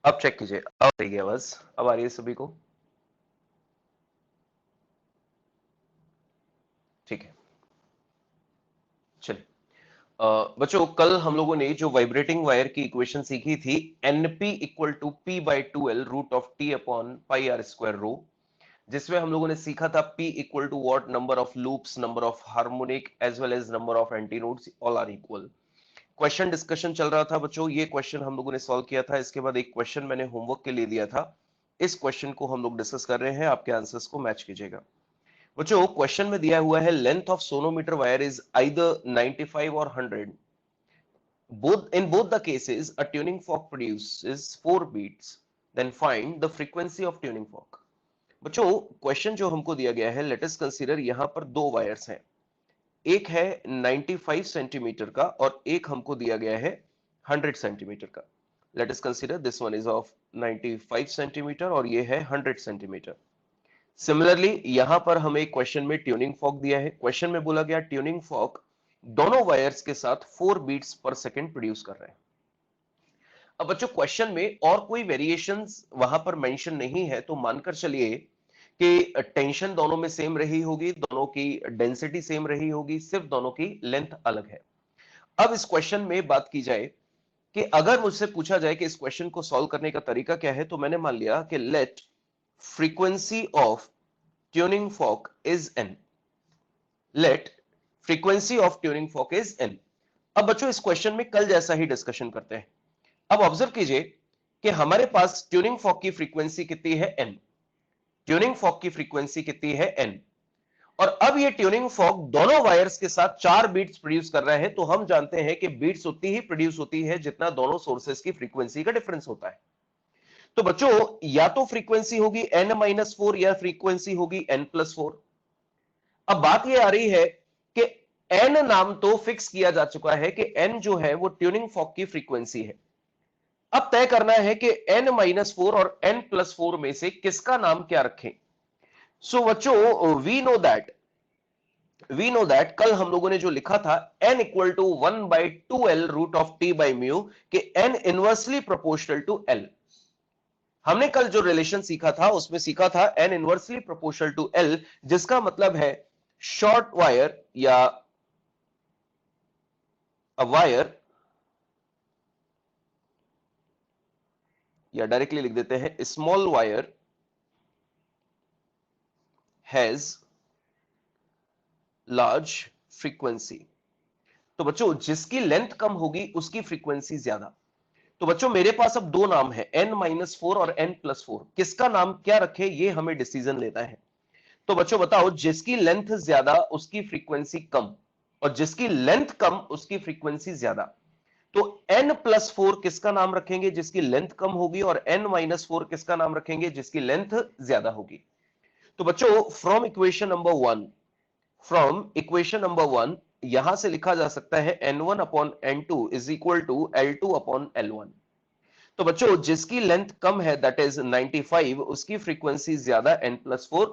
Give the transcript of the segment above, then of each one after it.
अब चेक कीजिए, अब आ रही है आवाज, अब आ रही है सभी को? ठीक है, चलिए। बच्चों, कल हम लोगों ने जो वाइब्रेटिंग वायर की इक्वेशन सीखी थी, NP equal to P by 2l root of T upon pi r square rho, जिसमें हम लोगों ने सीखा था P equal to what, number of loops, number of harmonic as well as number of antinodes, all are equal. Question discussion चल रहा था बच्चों, ये क्वेश्चन हम लोगों ने सॉल्व किया था। इसके बाद एक क्वेश्चन मैंने होमवर्क के लिए दिया था, इस क्वेश्चन को हम लोग डिस्कस कर रहे हैं, आपके आंसर्स को मैच कीजिएगा। बच्चों, क्वेश्चन में दिया हुआ है length of sonometer wire is either 95 और 100, both the cases a tuning fork produces 4 beats, then find the frequency of tuning fork। बच्चों, क्वेश्चन जो हमको दिया गया है, लेट अस कंसीडर यहां पर दो वायर्स हैं, एक है 95 सेंटीमीटर का और एक हमको दिया गया है 100 सेंटीमीटर का। Let us consider this one is of 95 centimetre और ये है 100 सेंटीमीटर। सिमिलरली यहां पर हमें क्वेश्चन में ट्यूनिंग फॉर्क दिया है, क्वेश्चन में बोला गया ट्यूनिंग फॉर्क दोनों वायर्स के साथ 4 बीट्स पर सेकंड प्रोड्यूस कर रहे हैं। अब बच्चों, क्वेश्चन में और कोई वेरिएशंस वहां पर मेंशन नहीं है, तो मानकर चलिए कि टेंशन दोनों में सेम रही होगी, दोनों की डेंसिटी सेम रही होगी, सिर्फ दोनों की लेंथ अलग है। अब इस क्वेश्चन में बात की जाए कि अगर मुझसे पूछा जाए कि इस क्वेश्चन को सॉल्व करने का तरीका क्या है, तो मैंने मान लिया कि let frequency of tuning fork is n, let frequency of tuning fork is n. अब बच्चों, इस क्वेश्चन में कल जैसा ही डिस्कशन करते हैं। अब ऑब्जर्व कीजिए कि हमारे पास ट्यूनिंग फॉर्क की फ्रीक्वेंसी कितनी है, एन। ट्यूनिंग फॉर्क की फ्रीक्वेंसी कितनी है, एन। और अब ये ट्यूनिंग फॉर्क दोनों वायर्स के साथ 4 बीट्स प्रोड्यूस कर रहा है, तो हम जानते हैं कि बीट्स उतनी ही प्रोड्यूस होती है जितना दोनों सोर्सेस की फ्रीक्वेंसी का डिफरेंस होता है। तो बच्चों, या तो फ्रीक्वेंसी होगी n-4 या फ्रीक्वेंसी होगी n+4। अब बात ये आ रही है कि n नाम तो फिक्स किया जा चुका है कि n जो है वो ट्यूनिंग फॉर्क की फ्रीक्वेंसी है। अब तय करना है कि n-4 और n+4 में से किसका नाम क्या रखें। सो बच्चों, वी नो दैट कल हम लोगों ने जो लिखा था n equal to 1/2l root of t by mu, कि n inversely proportional to l। हमने कल जो रिलेशन सीखा था उसमें सीखा था n inversely proportional to l, जिसका मतलब है शॉर्ट वायर या अ वायर, या डायरेक्टली लिख देते हैं small wire has large frequency. तो बच्चों, जिसकी लेंथ कम होगी उसकी फ्रीक्वेंसी ज्यादा। तो बच्चों, मेरे पास अब दो नाम है, n-4 और n+4। किसका नाम क्या रखे ये हमें डिसीजन लेना है। तो बच्चों बताओ, जिसकी लेंथ ज्यादा उसकी फ्रीक्वेंसी कम, और जिसकी लेंथ कम उसकी फ्रीक्वेंसी ज्यादा। तो n+4 किसका नाम रखेंगे, जिसकी लेंथ कम होगी, और n-4 किसका नाम रखेंगे, जिसकी लेंथ ज्यादा होगी। तो बच्चों, फ्रॉम इक्वेशन नंबर 1 यहां से लिखा जा सकता है n1 upon n2 is equal to l2 upon l1। तो बच्चों, जिसकी लेंथ कम है दैट इज 95, उसकी फ्रीक्वेंसी ज्यादा n+4,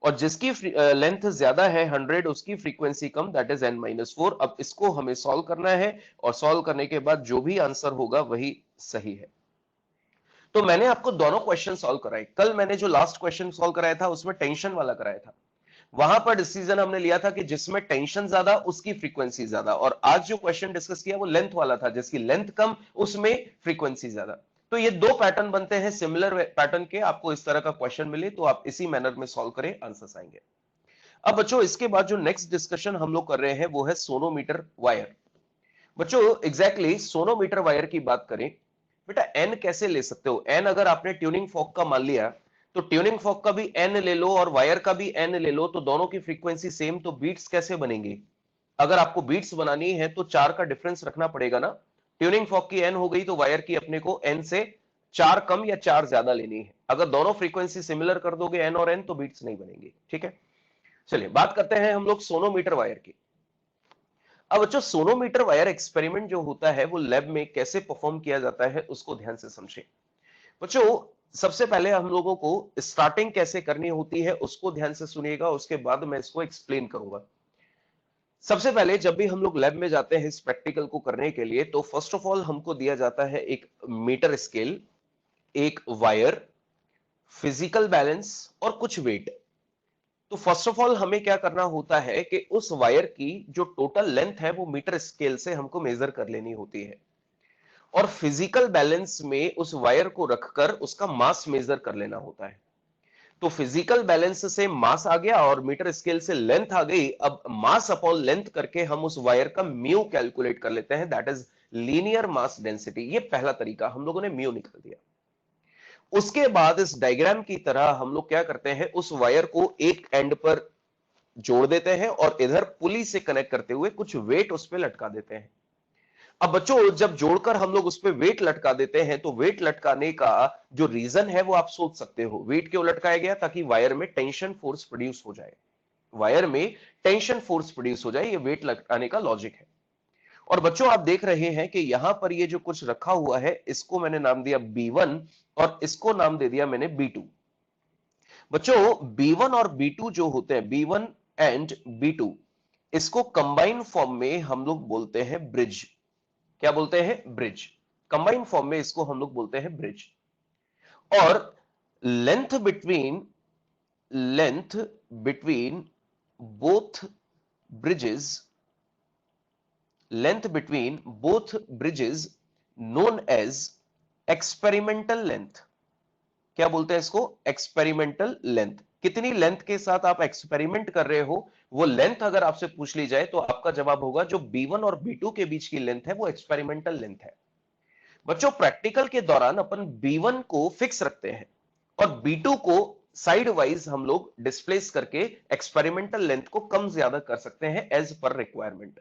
और जिसकी लेंथ ज्यादा है 100, उसकी frequency come that is n-4। अब इसको हमें सॉल्व करना है, और सॉल्व करने के बाद जो भी आंसर होगा वही सही है। तो मैंने आपको दोनों क्वेश्चन सॉल्व कराए। कल मैंने जो लास्ट क्वेश्चन सॉल्व कराया था उसमें टेंशन वाला कराया था, वहां पर डिसीजन हमने लिया था कि जिसमें टेंशन ज्यादा उसकी फ्रीक्वेंसी ज्यादा, और आज जो क्वेश्चन डिस्कस किया वो लेंथ वाला था, जिसकी लेंथ कम उसमें फ्रीक्वेंसी ज्यादा। तो ये दो पैटर्न बनते हैं सिमिलर पैटर्न के, आपको इस तरह का क्वेश्चन मिले तो आप इसी मैनर में सॉल्व करें, आंसर्स आएंगे। अब बच्चों, इसके बाद जो नेक्स्ट डिस्कशन हम लोग कर रहे हैं वो है सोनोमीटर वायर। बच्चों, एग्जैक्टली सोनोमीटर वायर की बात करें, बेटा एन कैसे ले सकते हो। एन अगर आपने ट्यूनिंग फॉर्क का मान लिया, तो ट्यूनिंग फॉर्क का भी एन ले लो और वायर का भी एन ले लो, तो दोनों की फ्रीक्वेंसी सेम, तो बीट्स कैसे बनेंगे। अगर आपको बीट्स बनानी है तो 4 का डिफरेंस रखना पड़ेगा ना। ट्यूनिंग फॉर्क की एन हो गई तो वायर की अपने को एन से 4 कम या 4 ज्यादा लेनी है। अगर दोनों फ्रीक्वेंसी सिमिलर कर दोगे एन और एन, तो बीट्स नहीं बनेंगे। ठीक है, चलिए बात करते हैं हम लोग सोनोमीटर वायर की। अब बच्चों, सोनोमीटर वायर एक्सपेरिमेंट जो होता है वो लैब में कैसे परफॉर्म किया जाता है उसको ध्यान से समझें। बच्चों, सबसे पहले हम लोगों को स्टार्टिंग कैसे करनी होती है उसको ध्यान से सुनिएगा, उसके बाद मैं इसको एक्सप्लेन करूंगा। सबसे पहले जब भी हम लोग लैब में जाते हैं इस प्रैक्टिकल को करने के लिए, तो फर्स्ट ऑफ ऑल हमको दिया जाता है एक मीटर स्केल, एक वायर, फिजिकल बैलेंस और कुछ वेट। तो फर्स्ट ऑफ ऑल हमें क्या करना होता है कि उस वायर की जो टोटल लेंथ है वो मीटर स्केल से हमको मेजर कर लेनी होती है, और फिजिकल बैलेंस में उस वायर को रखकर उसका मास मेजर कर लेना होता है। तो फिजिकल बैलेंस से मास आ गया और मीटर स्केल से लेंथ आ गई। अब मास अपॉन लेंथ करके हम उस वायर का म्यू कैलकुलेट कर लेते हैं, that is linear mass density. ये पहला तरीका, हम लोगों ने म्यू निकाल दिया। उसके बाद इस डायग्राम की तरह हम लोग क्या करते हैं, उस वायर को एक एंड पर जोड़ देते हैं और इधर पुली से कनेक्ट करते हुए कुछ वेट उस पर लटका देते हैं। अब बच्चों जब जोड़कर हम लोग उस पर वेट लटका देते हैं तो वेट लटकाने का जो रीजन है वो आप सोच सकते हो। वेट क्यों लटकाया गया? ताकि वायर में टेंशन फोर्स प्रोड्यूस हो जाए, वायर में टेंशन फोर्स प्रोड्यूस हो जाए, ये वेट लटकाने का लॉजिक है। और बच्चों आप देख रहे हैं कि यहां पर ये जो कुछ रखा हुआ है इसको मैंने नाम दिया B1 और इसको नाम दे दिया मैंने B2। बच्चों B1 और B2 जो होते हैं, B1 एंड B2, इसको कंबाइन फॉर्म में हम लोग बोलते हैं ब्रिज। क्या बोलते हैं? ब्रिज। कंबाइन फॉर्म में इसको हम लोग बोलते हैं ब्रिज। और length between both bridges, length between both bridges known as experimental length. क्या बोलते हैं इसको? Experimental length. कितनी लेंथ के साथ आप एक्सपेरिमेंट कर रहे हो, वो लेंथ अगर आपसे पूछ ली जाए तो आपका जवाब होगा जो B1 और B2 के बीच की लेंथ है वो एक्सपेरिमेंटल लेंथ है। बच्चों प्रैक्टिकल के दौरान अपन B1 को फिक्स रखते हैं और B2 को साइड वाइज हम लोग डिस्प्लेस करके एक्सपेरिमेंटल लेंथ को कम ज्यादा कर सकते हैं एज पर रिक्वायरमेंट।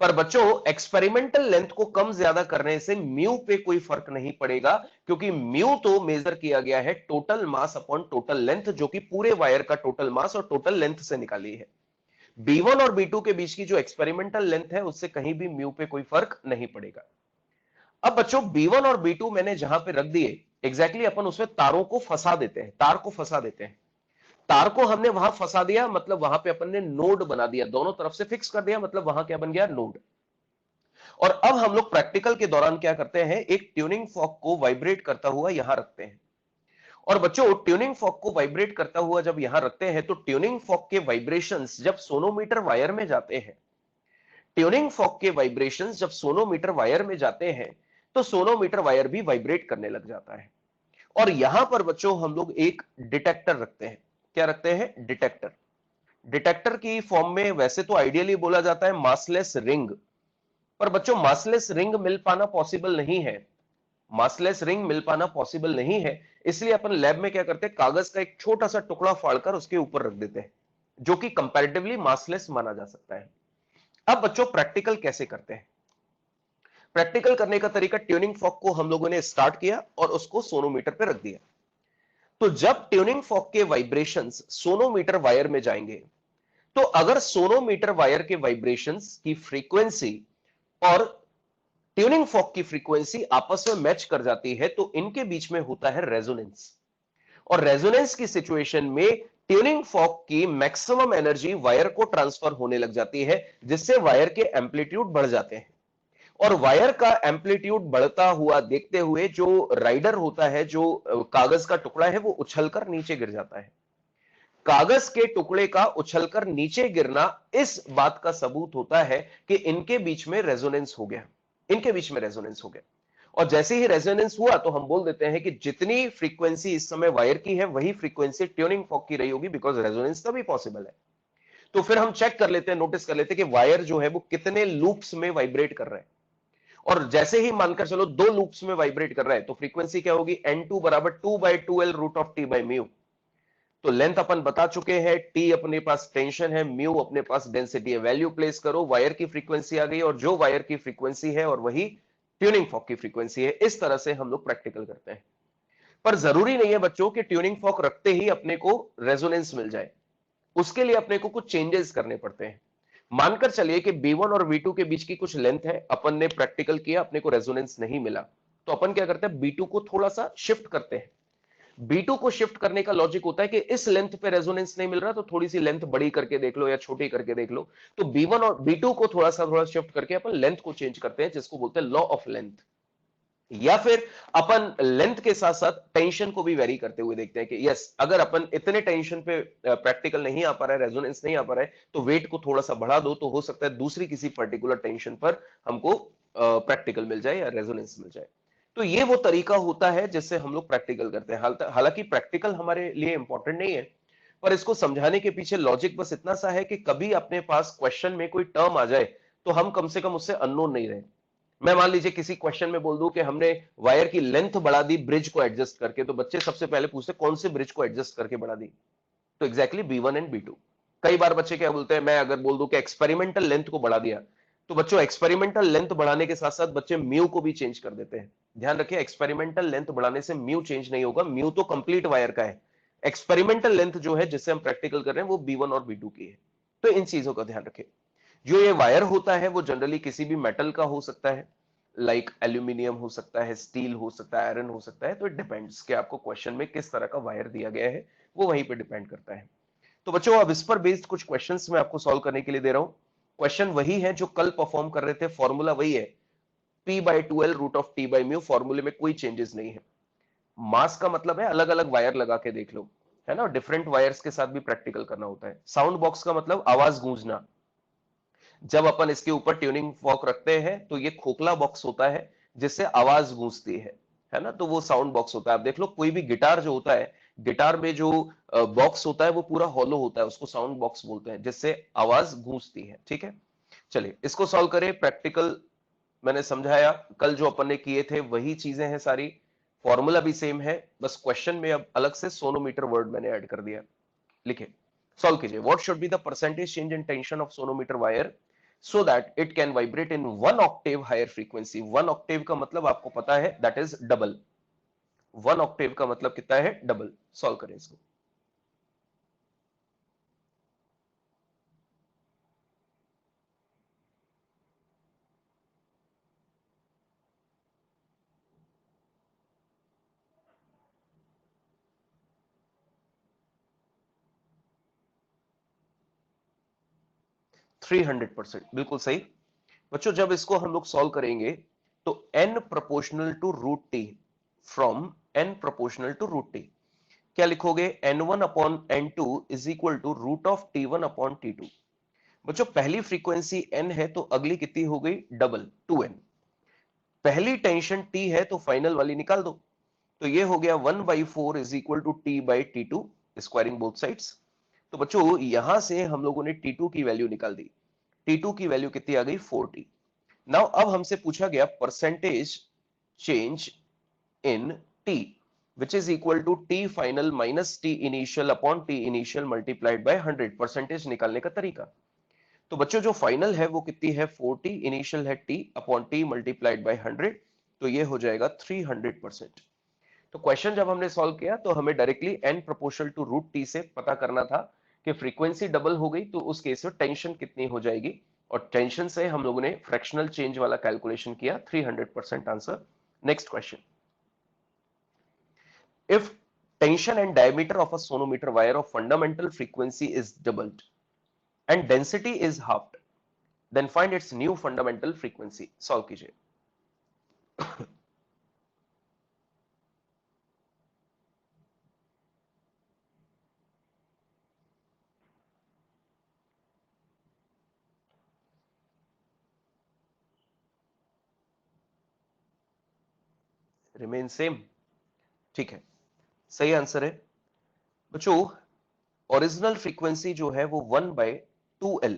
पर बच्चों एक्सपेरिमेंटल लेंथ को कम ज्यादा करने से म्यू पे कोई फर्क नहीं पड़ेगा, क्योंकि म्यू तो मेजर किया गया है total mass upon total length, जो कि पूरे वायर का टोटल मास और टोटल लेंथ से निकाली है। B1 और B2 के बीच की जो एक्सपेरिमेंटल लेंथ है उससे कहीं भी म्यू पे कोई फर्क नहीं पड़ेगा। अब बच्चों B1 और B2 मैंने जहां पे रख दिए, एग्जैक्टली अपन उसमें तारों को फंसा देते हैं, तार को फंसा देते हैं। तार को हमने वहां फंसा दिया मतलब वहां पे अपन ने नोड बना दिया, दोनों तरफ से फिक्स कर दिया, मतलब वहां क्या बन गया? नोड। और अब हम लोग प्रैक्टिकल के दौरान क्या करते हैं, एक ट्यूनिंग फॉर्क को वाइब्रेट करता हुआ यहां रखते हैं। और बच्चों ट्यूनिंग फॉर्क को वाइब्रेट करता हुआ जब यहां रखते हैं तो ट्यूनिंग फॉर्क के वाइब्रेशंस जब सोनोमीटर वायर में जाते हैं, ट्यूनिंग फॉर्क के वाइब्रेशंस जब सोनोमीटर वायर में जाते हैं तो सोनोमीटर वायर भी वाइब्रेट करने लग जाता है। और यहां पर बच्चों हम लोग एक डिटेक्टर रखते हैं। क्या रखते हैं? डिटेक्टर। डिटेक्टर की फॉर्म में वैसे तो आइडियली बोला जाता है मासलेस रिंग, पर बच्चों मासलेस रिंग मिल पाना पॉसिबल नहीं है। मासलेस रिंग मिल पाना पॉसिबल नहीं है, इसलिए अपन लैब में क्या करते हैं, कागज का एक छोटा सा टुकड़ा फाड़कर उसके ऊपर रख देते हैं, जो कि कंपैरेटिवली मासलेस माना जा सकता है। अब बच्चों प्रैक्टिकल कैसे करते हैं? प्रैक्टिकल करने का तरीका, ट्यूनिंग फॉर्क को हम लोगों ने स्टार्ट किया और उसको सोनोमीटर पे रख दिया। तो जब ट्यूनिंग फॉर्क के वाइब्रेशंस सोनोमीटर वायर में जाएंगे, तो अगर सोनोमीटर वायर के वाइब्रेशंस की फ्रीक्वेंसी और ट्यूनिंग फॉर्क की फ्रीक्वेंसी आपस में मैच कर जाती है तो इनके बीच में होता है रेजोनेंस। और रेजोनेंस की सिचुएशन में ट्यूनिंग फॉर्क की मैक्सिमम एनर्जी वायर को ट्रांसफर होने लग जाती है, जिससे वायर के एम्पलीट्यूड बढ़ जाते हैं। और वायर का एम्पलीट्यूड बढ़ता हुआ देखते हुए जो राइडर होता है, जो कागज का टुकड़ा है, वो उछलकर नीचे गिर जाता है। कागज के टुकड़े का उछलकर नीचे गिरना इस बात का सबूत होता है कि इनके बीच में रेजोनेंस हो गया, इनके बीच में रेजोनेंस हो गया। और जैसे ही रेजोनेंस हुआ तो हम बोल देते हैं कि जितनी फ्रीक्वेंसी इस समय वायर की है वही फ्रीक्वेंसी ट्यूनिंग फॉर्क की रही होगी, बिकॉज रेजोनेंस तभी पॉसिबल है। तो फिर हम चेक कर लेते हैं, नोटिस कर लेते हैं कि वायर जो है वो कितने लूप्स में वाइब्रेट कर रहे हैं। और जैसे ही मानकर चलो 2 लूप्स में वाइब्रेट कर रहा है तो फ्रीक्वेंसी क्या होगी? N2 बराबर 2/2L root of T by mu. तो लेंथ अपन बता चुके हैं, टी अपने पास टेंशन है, म्यू अपने पास डेंसिटी है। वैल्यू प्लेस करो, वायर की फ्रीक्वेंसी आ गई, और जो वायर की फ्रीक्वेंसी है और वही ट्यूनिंग फॉर्क की फ्रीक्वेंसी है। इस तरह से हम लोग प्रैक्टिकल करते हैं। पर जरूरी नहीं है बच्चों कि ट्यूनिंग फॉर्क रखते ही अपने को रेजोनेंस मिल जाए, उसके लिए अपने को कुछ चेंजेस करने पड़ते हैं। मानकर चलिए कि B1 और B2 के बीच की कुछ लेंथ है, अपन ने प्रैक्टिकल किया, अपने को रेजोनेंस नहीं मिला, तो अपन क्या करते हैं, B2 को थोड़ा सा शिफ्ट करते हैं। B2 को शिफ्ट करने का लॉजिक होता है कि इस लेंथ पे रेजोनेंस नहीं मिल रहा तो थोड़ी सी लेंथ बड़ी करके देख लो या छोटी करके देख लो। तो B1 और B2 को थोड़ा शिफ्ट करके अपन लेंथ को चेंज करते हैं, जिसको बोलते हैं लॉ ऑफ लेंथ। या फिर अपन लेंथ के साथ साथ टेंशन को भी वेरी करते हुए देखते हैं कि यस, अगर अपन इतने टेंशन पे प्रैक्टिकल नहीं आ पा रहा है, रेजोनेंस नहीं आ पा रहा है, तो वेट को थोड़ा सा बढ़ा दो, तो हो सकता है दूसरी किसी पर्टिकुलर टेंशन पर हमको प्रैक्टिकल मिल जाए या रेजोनेंस मिल जाए। तो ये वो तरीका होता है जिससे हम लोग प्रैक्टिकल करते हैं। हालांकि प्रैक्टिकल हमारे लिए इंपॉर्टेंट नहीं है, पर इसको समझाने के पीछे लॉजिक बस इतना सा है कि कभी अपने पास क्वेश्चन में कोई टर्म आ जाए तो हम कम से कम उससे अननोन नहीं रहे। मैं मान लीजिए किसी क्वेश्चन में बोल दूं कि हमने वायर की लेंथ बढ़ा दी ब्रिज को एडजस्ट करके, तो बच्चे सबसे पहले पूछते कौन से ब्रिज को एडजस्ट करके बढ़ा दी। तो एग्जैक्टली B1 एंड B2। कई बार बच्चे क्या बोलते हैं, मैं अगर बोल दूं कि एक्सपेरिमेंटल लेंथ को बढ़ा दिया, तो बच्चों एक्सपेरिमेंटल लेंथ बढ़ाने के साथ साथ बच्चे म्यू को भी चेंज कर देते हैं। ध्यान रखिए, एक्सपेरिमेंटल लेंथ बढ़ाने से म्यू चेंज नहीं होगा, म्यू तो कंप्लीट वायर का है। एक्सपेरिमेंटल लेंथ जो है जिससे हम प्रैक्टिकल कर रहे हैं वो B1 और B2 की है। तो इन चीजों का ध्यान रखें। जो ये वायर होता है वो जनरली किसी भी मेटल का हो सकता है, लाइक एल्यूमिनियम हो सकता है, स्टील हो सकता है, आयरन हो सकता है। तो इट डिपेंड्स कि आपको क्वेश्चन में किस तरह का वायर दिया गया है, वो वहीं पे डिपेंड करता है। तो बच्चों अब इस पर बेस्ड कुछ क्वेश्चंस मैं आपको सॉल्व करने के लिए दे रहा हूं। क्वेश्चन वही है जो कल परफॉर्म कर रहे थे, फॉर्मूला वही है, P/2L root of T by mu, फॉर्मूले में कोई चेंजेस नहीं है। मास का मतलब है अलग अलग वायर लगा के देख लो, है ना, डिफरेंट वायर्स के साथ भी प्रैक्टिकल करना होता है। साउंड बॉक्स का मतलब आवाज गूंजना। जब अपन इसके ऊपर ट्यूनिंग फॉर्क रखते हैं तो ये खोखला बॉक्स होता है जिससे आवाज गूंजती है ना, तो वो साउंड बॉक्स होता है। आप देख लो कोई भी गिटार जो होता है, गिटार में जो बॉक्स होता है वो पूरा हॉलो होता है, उसको साउंड बॉक्स बोलते हैं, जिससे आवाज गूंजती है। ठीक है, चलिए इसको सॉल्व करें। प्रैक्टिकल मैंने समझाया, कल जो अपन ने किए थे वही चीजें हैं सारी, फॉर्मूला भी सेम है, बस क्वेश्चन में अब अलग से सोनोमीटर वर्ड मैंने ऐड कर दिया। लिखे, सॉल्व कीजिए। What should be the percentage change in tension of sonometer wire so that it can vibrate in 1 octave higher frequency. 1 octave का मतलब आपको पता है, दैट इज डबल। 1 ऑक्टेव का मतलब कितना है, डबल। सॉल्व करें इसको। 300%, बिल्कुल सही। बच्चों जब इसको हम लोग सॉल्व करेंगे तो n proportional to root T, from n proportional to root T, क्या लिखोगे, n1 upon n2 is equal to root of t1 upon t2। बच्चों पहली फ्रीक्वेंसी n है तो अगली कितनी हो गई, डबल, 2n। पहली टेंशन t है तो फाइनल वाली निकाल दो, तो ये हो गया 1/4 is equal to t/t2, squaring both sides. तो बच्चों यहां से हम लोगों ने t2 की वैल्यू निकाल दी। t2 की वैल्यू कितनी आ गई, 4t। नाउ अब हमसे पूछा गया percentage change in t, which is equal to t final minus t initial upon t initial multiplied by 100। Percentage निकालने का तरीका, तो बच्चों जो फाइनल है वो कितनी है, 40, इनिशियल है t upon t multiplied by 100, तो ये हो जाएगा 300%। तो क्वेश्चन जब हमने सॉल्व किया तो हमें directly n proportional to root T से पता करना था कि फ्रीक्वेंसी डबल हो गई तो उस केस में टेंशन कितनी हो जाएगी, और टेंशन से हम लोगों ने फ्रैक्शनल चेंज वाला कैलकुलेशन किया, 300% answer. Next question, if tension and diameter of a sonometer wire of fundamental frequency is doubled and density is halved, then find its new fundamental frequency। Solve कीजिए। Remain same, ठीक है, सही answer है। बच्चों original frequency जो है वो 1/2L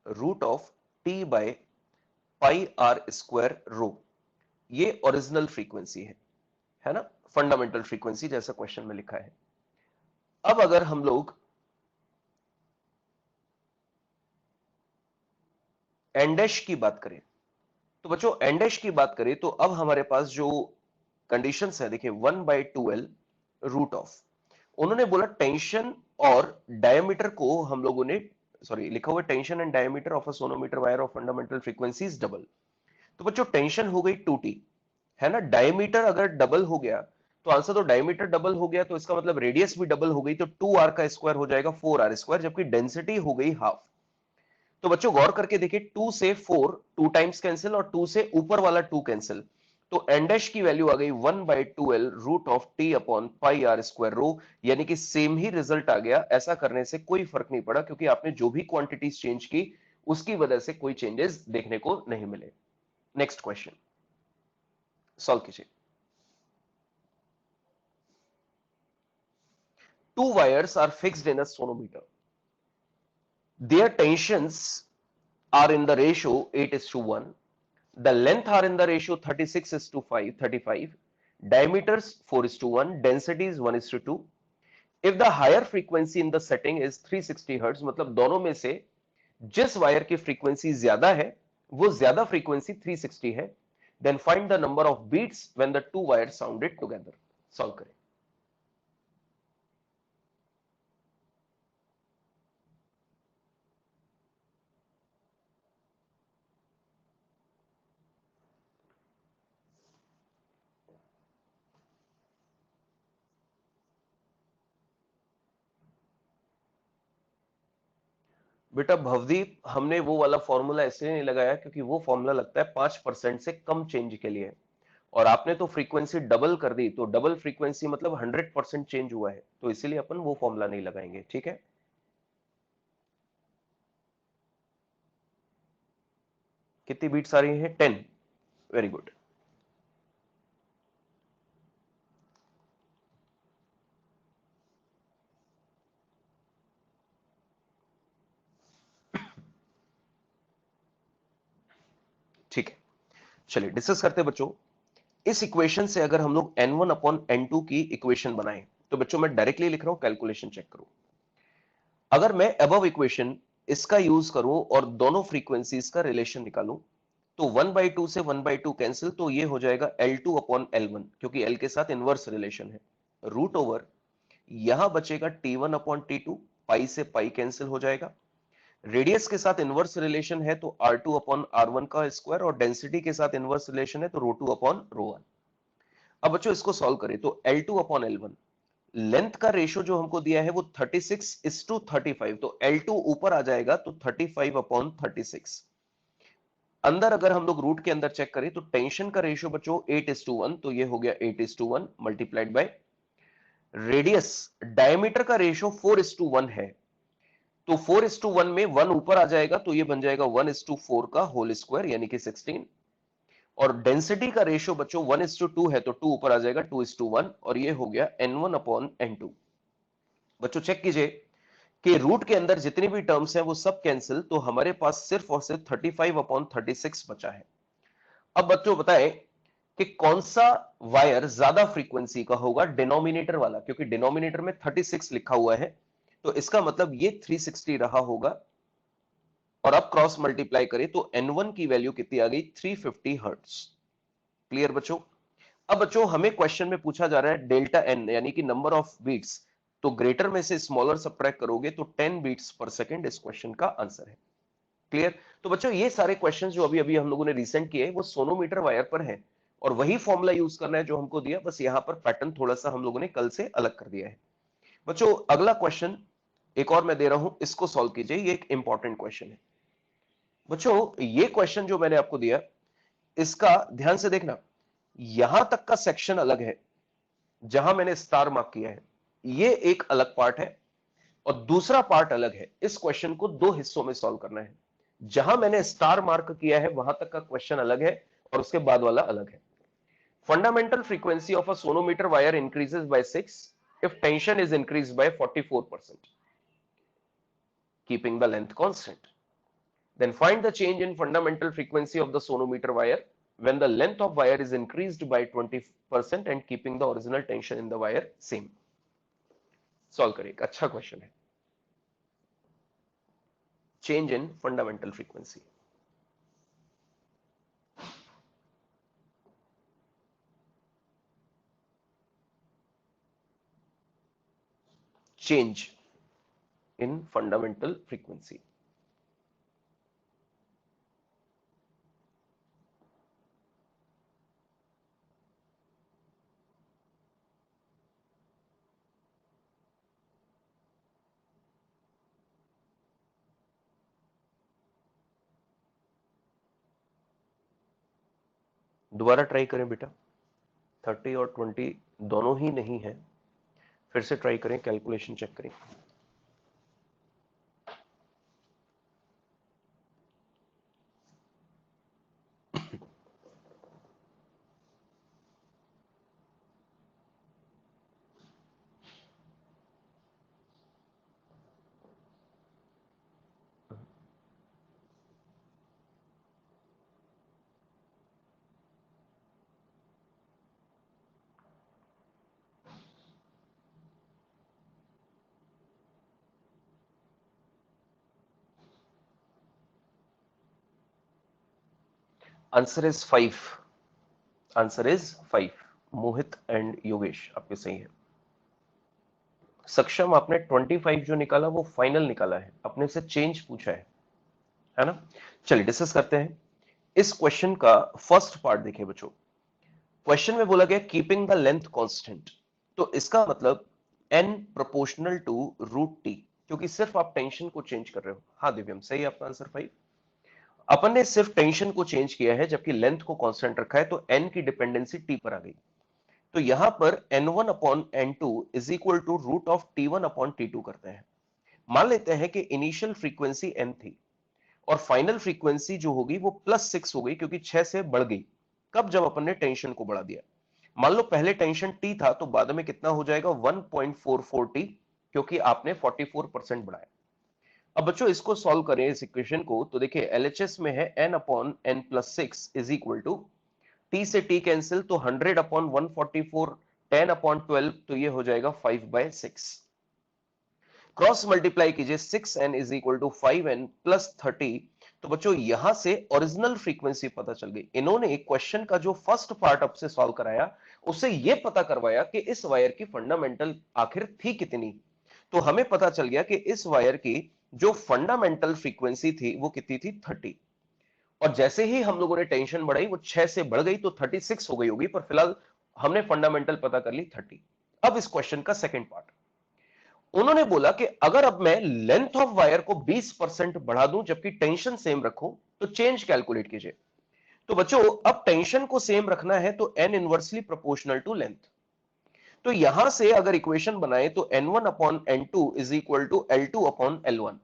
root of T by pi r square rho, ये ओरिजिनल फ्रीक्वेंसी है ना, फंडामेंटल फ्रीक्वेंसी जैसा क्वेश्चन में लिखा है। अब अगर हम लोग एन डैश की बात करें, तो बच्चों एन डैश की बात करें तो अब हमारे पास जो कंडीशंस है, देखिए 1/2L रूट ऑफ, उन्होंने बोला टेंशन और डायमीटर को हम लोगों ने, सॉरी लिखा हुआ tension and diameter of a sonometer wire of fundamental frequencies double. तो बच्चों टेंशन हो गई 2t, है ना, डायमीटर अगर डबल हो गया तो आंसर, तो डायमीटर डबल हो गया तो इसका मतलब रेडियस भी डबल हो गई, तो 2r का स्क्वायर हो जाएगा 4r स्क्वायर, जबकि डेंसिटी हो गई हाफ। तो बच्चों गौर करके देखिए, 2 से 4 2 टाइम्स कैंसिल और 2 से ऊपर वाला 2 कैंसिल, तो एन डैश की वैल्यू आ गई 1/2l root of T upon pi r square rho, यानी कि सेम ही रिजल्ट आ गया। ऐसा करने से कोई फर्क नहीं पड़ा, क्योंकि आपने जो भी क्वांटिटीज चेंज की उसकी वजह से कोई चेंजेस देखने को नहीं मिले। नेक्स्ट क्वेश्चन सॉल्व कीजिए। Two wires are fixed in a sonometer. Their tensions are in the ratio 8:1. The length are in the ratio 36:35. Diameters 4:1. Density is 1:2. If the higher frequency in the setting is 360 Hz, मतलब दोनों में से जिस wire की frequency ज्यादा है वो ज्यादा फ्रीक्वेंसी 360 है, then find the number of beats when the two wires sounded together. Solve करें। बेटा भवदीप, हमने वो वाला फॉर्मूला इसलिए नहीं लगाया क्योंकि वो फॉर्मूला लगता है 5% से कम चेंज के लिए, और आपने तो फ्रीक्वेंसी डबल कर दी, तो डबल फ्रीक्वेंसी मतलब 100% चेंज हुआ है, तो इसीलिए अपन वो फॉर्मूला नहीं लगाएंगे। ठीक है, कितनी बीट्स आ रही है? 10। Very good. ठीक है, चलिए डिस्कस करते हैं बच्चों। इस इक्वेशन से अगर हम लोग n1 अपॉन n2 की इक्वेशन बनाएं, तो बच्चों मैं डायरेक्टली लिख रहा हूं, कैलकुलेशन चेक करो। अगर मैं अबव इक्वेशन इसका यूज करूं और दोनों फ्रीक्वेंसीज का रिलेशन निकालूं, तो 1/2 से 1/2 कैंसिल, तो ये हो जाएगा L2 अपॉन L1, क्योंकि L के साथ इनवर्स रिलेशन है। रूट ओवर यहां बचेगा T1 अपॉन T2, पाई से पाई कैंसिल हो जाएगा। रेडियस के साथ इनवर्स रिलेशन है तो R2 अपॉन R1 का स्क्वायर, और डेंसिटी के साथ इनवर्स रिलेशन है तो ρ2 अपॉन ρ1। अब बच्चों इसको सॉल्व करें तो L2 अपॉन L1, लेंथ का रेशियो जो हमको दिया है वो 36:35, तो L2 ऊपर आ जाएगा तो 35 अपॉन 36। अंदर अगर हम लोग रूट के अंदर चेक करें तो टेंशन का रेशियो बच्चों 8:1, तो ये हो गया 8:1 मल्टीप्लाइड बाय रेडियस। डायमीटर का रेशियो 4:1 है, तो 4:1 में 1 ऊपर आ जाएगा तो ये बन जाएगा 1:4 का होल स्क्वायर, यानी कि 16। और डेंसिटी का रेशियो बच्चों 1:2 है, तो 2 ऊपर आ जाएगा 2:1, और ये हो गया n1 अपॉन n2। बच्चों चेक कीजिए कि रूट के अंदर जितनी भी टर्म्स हैं वो सब कैंसिल, तो हमारे पास सिर्फ और सिर्फ 35 अपॉन 36 बचा है। अब बच्चों बताएं कि कौन सा वायर ज्यादा फ्रीक्वेंसी का होगा, डिनोमिनेटर वाला, क्योंकि डिनोमिनेटर में 36 लिखा हुआ है, तो इसका मतलब ये 360 रहा होगा। और अब क्रॉस मल्टीप्लाई करें तो n1 की वैल्यू कितनी आ गई? 350 हर्ट्ज। क्लियर बच्चों? अब बच्चों हमें क्वेश्चन में पूछा जा रहा है डेल्टा एन, यानी कि नंबर ऑफ बीट्स, तो ग्रेटर में से स्मॉलर सब्ट्रैक्ट करोगे तो 10 बीट्स पर सेकंड इस क्वेश्चन का आंसर है। क्लियर? तो बच्चों ये सारे क्वेश्चंस जो अभी अभी हम लोगों ने रिसेंट किए वो सोनोमीटर वायर पर है, और वही फॉर्मूला यूज करना है जो हमको दिया, बस यहां पर पैटर्न थोड़ा सा हम लोगों ने कल से अलग कर दिया है। बच्चों अगला क्वेश्चन एक और मैं दे रहा हूं, इसको सॉल्व कीजिए, ये एक इंपॉर्टेंट क्वेश्चन है। बच्चों ये क्वेश्चन जो मैंने आपको दिया, इसका ध्यान से देखना, यहां तक का सेक्शन अलग है जहां मैंने स्टार मार्क किया है, ये एक अलग पार्ट है, और दूसरा पार्ट अलग है। इस क्वेश्चन को दो हिस्सों में सॉल्व करना है। जहां मैंने स्टार मार्क किया है वहां तक का क्वेश्चन अलग है, और उसके बाद वाला अलग है। Fundamental frequency of a sonometer wire increases by 6 if tension is increased by 44%, keeping the length constant. Then find the change in fundamental frequency of the sonometer wire when the length of wire is increased by 20% and keeping the original tension in the wire same. Solve करिए, अच्छा question है। Change in fundamental frequency, change in fundamental frequency. दोबारा try करें बेटा, 30 और 20 दोनों ही नहीं है, फिर से ट्राई करें, कैलकुलेशन चेक करें। Answer is 5, answer is 5। Mohit and Yogesh आपके सही है। सक्षम, आपने 25 जो निकाला वो फाइनल निकाला है, अपने से चेंज पूछा है ना। चलिए डिस्कस करते हैं इस क्वेश्चन का फर्स्ट पार्ट। देखिए बच्चों, क्वेश्चन में बोला गया कीपिंग द लेंथ कांस्टेंट, तो इसका मतलब n proportional to root T, क्योंकि सिर्फ आप टेंशन को चेंज कर रहे हो। हाँ दिव्यम, सही आपका आंसर 5। अपन ने सिर्फ टेंशन को चेंज किया है, जबकि लेंथ को कांस्टेंट रखा है, तो n की डिपेंडेंसी t पर आ गई। तो यहां पर n1 upon n2 is equal to root of t1 upon t2 करते हैं। मान लेते हैं कि इनिशियल फ्रीक्वेंसी n थी और फाइनल फ्रीक्वेंसी जो होगी वो +6 हो गई, क्योंकि 6 से बढ़ गई। कब? जब अपन ने टेंशन को बढ़ा दिया। मान लो पहले टेंशन t था, तो बाद में कितना हो जाएगा? 1.44 t, क्योंकि आपने 44% बढ़ाया। अब बच्चों इसको सॉल्व करें इस इक्वेशन को, तो देखिए एलएचएस में है n upon n plus 6 is equal to t से t कैंसिल, तो 100 अपॉन 144, 10 अपॉन 12, तो ये हो जाएगा 5/6। क्रॉस मल्टीप्लाई कीजिए, 6n is equal to 5n plus 30। तो बच्चों यहां से ओरिजिनल फ्रीक्वेंसी पता चल गई। इन्होंने क्वेश्चन का जो फर्स्ट पार्ट आपसे सॉल्व कराया, उससे यह पता करवाया कि इस वायर की फंडामेंटल आखिर थी कितनी। तो हमें पता चल गया कि इस वायर की जो फंडामेंटल फ्रीक्वेंसी थी वो कितनी थी? 30। और जैसे ही हम लोगों ने टेंशन बढ़ाई, वो 6 से बढ़ गई, तो 36 हो गई होगी, पर फिलहाल हमने फंडामेंटल पता कर ली 30। अब इस क्वेश्चन का सेकंड पार्ट, उन्होंने बोला कि अगर अब मैं लेंथ ऑफ वायर को 20% बढ़ा दूं जबकि टेंशन सेम रखूं, तो चेंज कैलकुलेट कीजिए। तो बच्चों अब टेंशन को सेम रखना है, तो n inversely proportional to length. तो यहां से अगर इक्वेशन बनाए, तो n1 upon n2 is equal to L2 upon L1।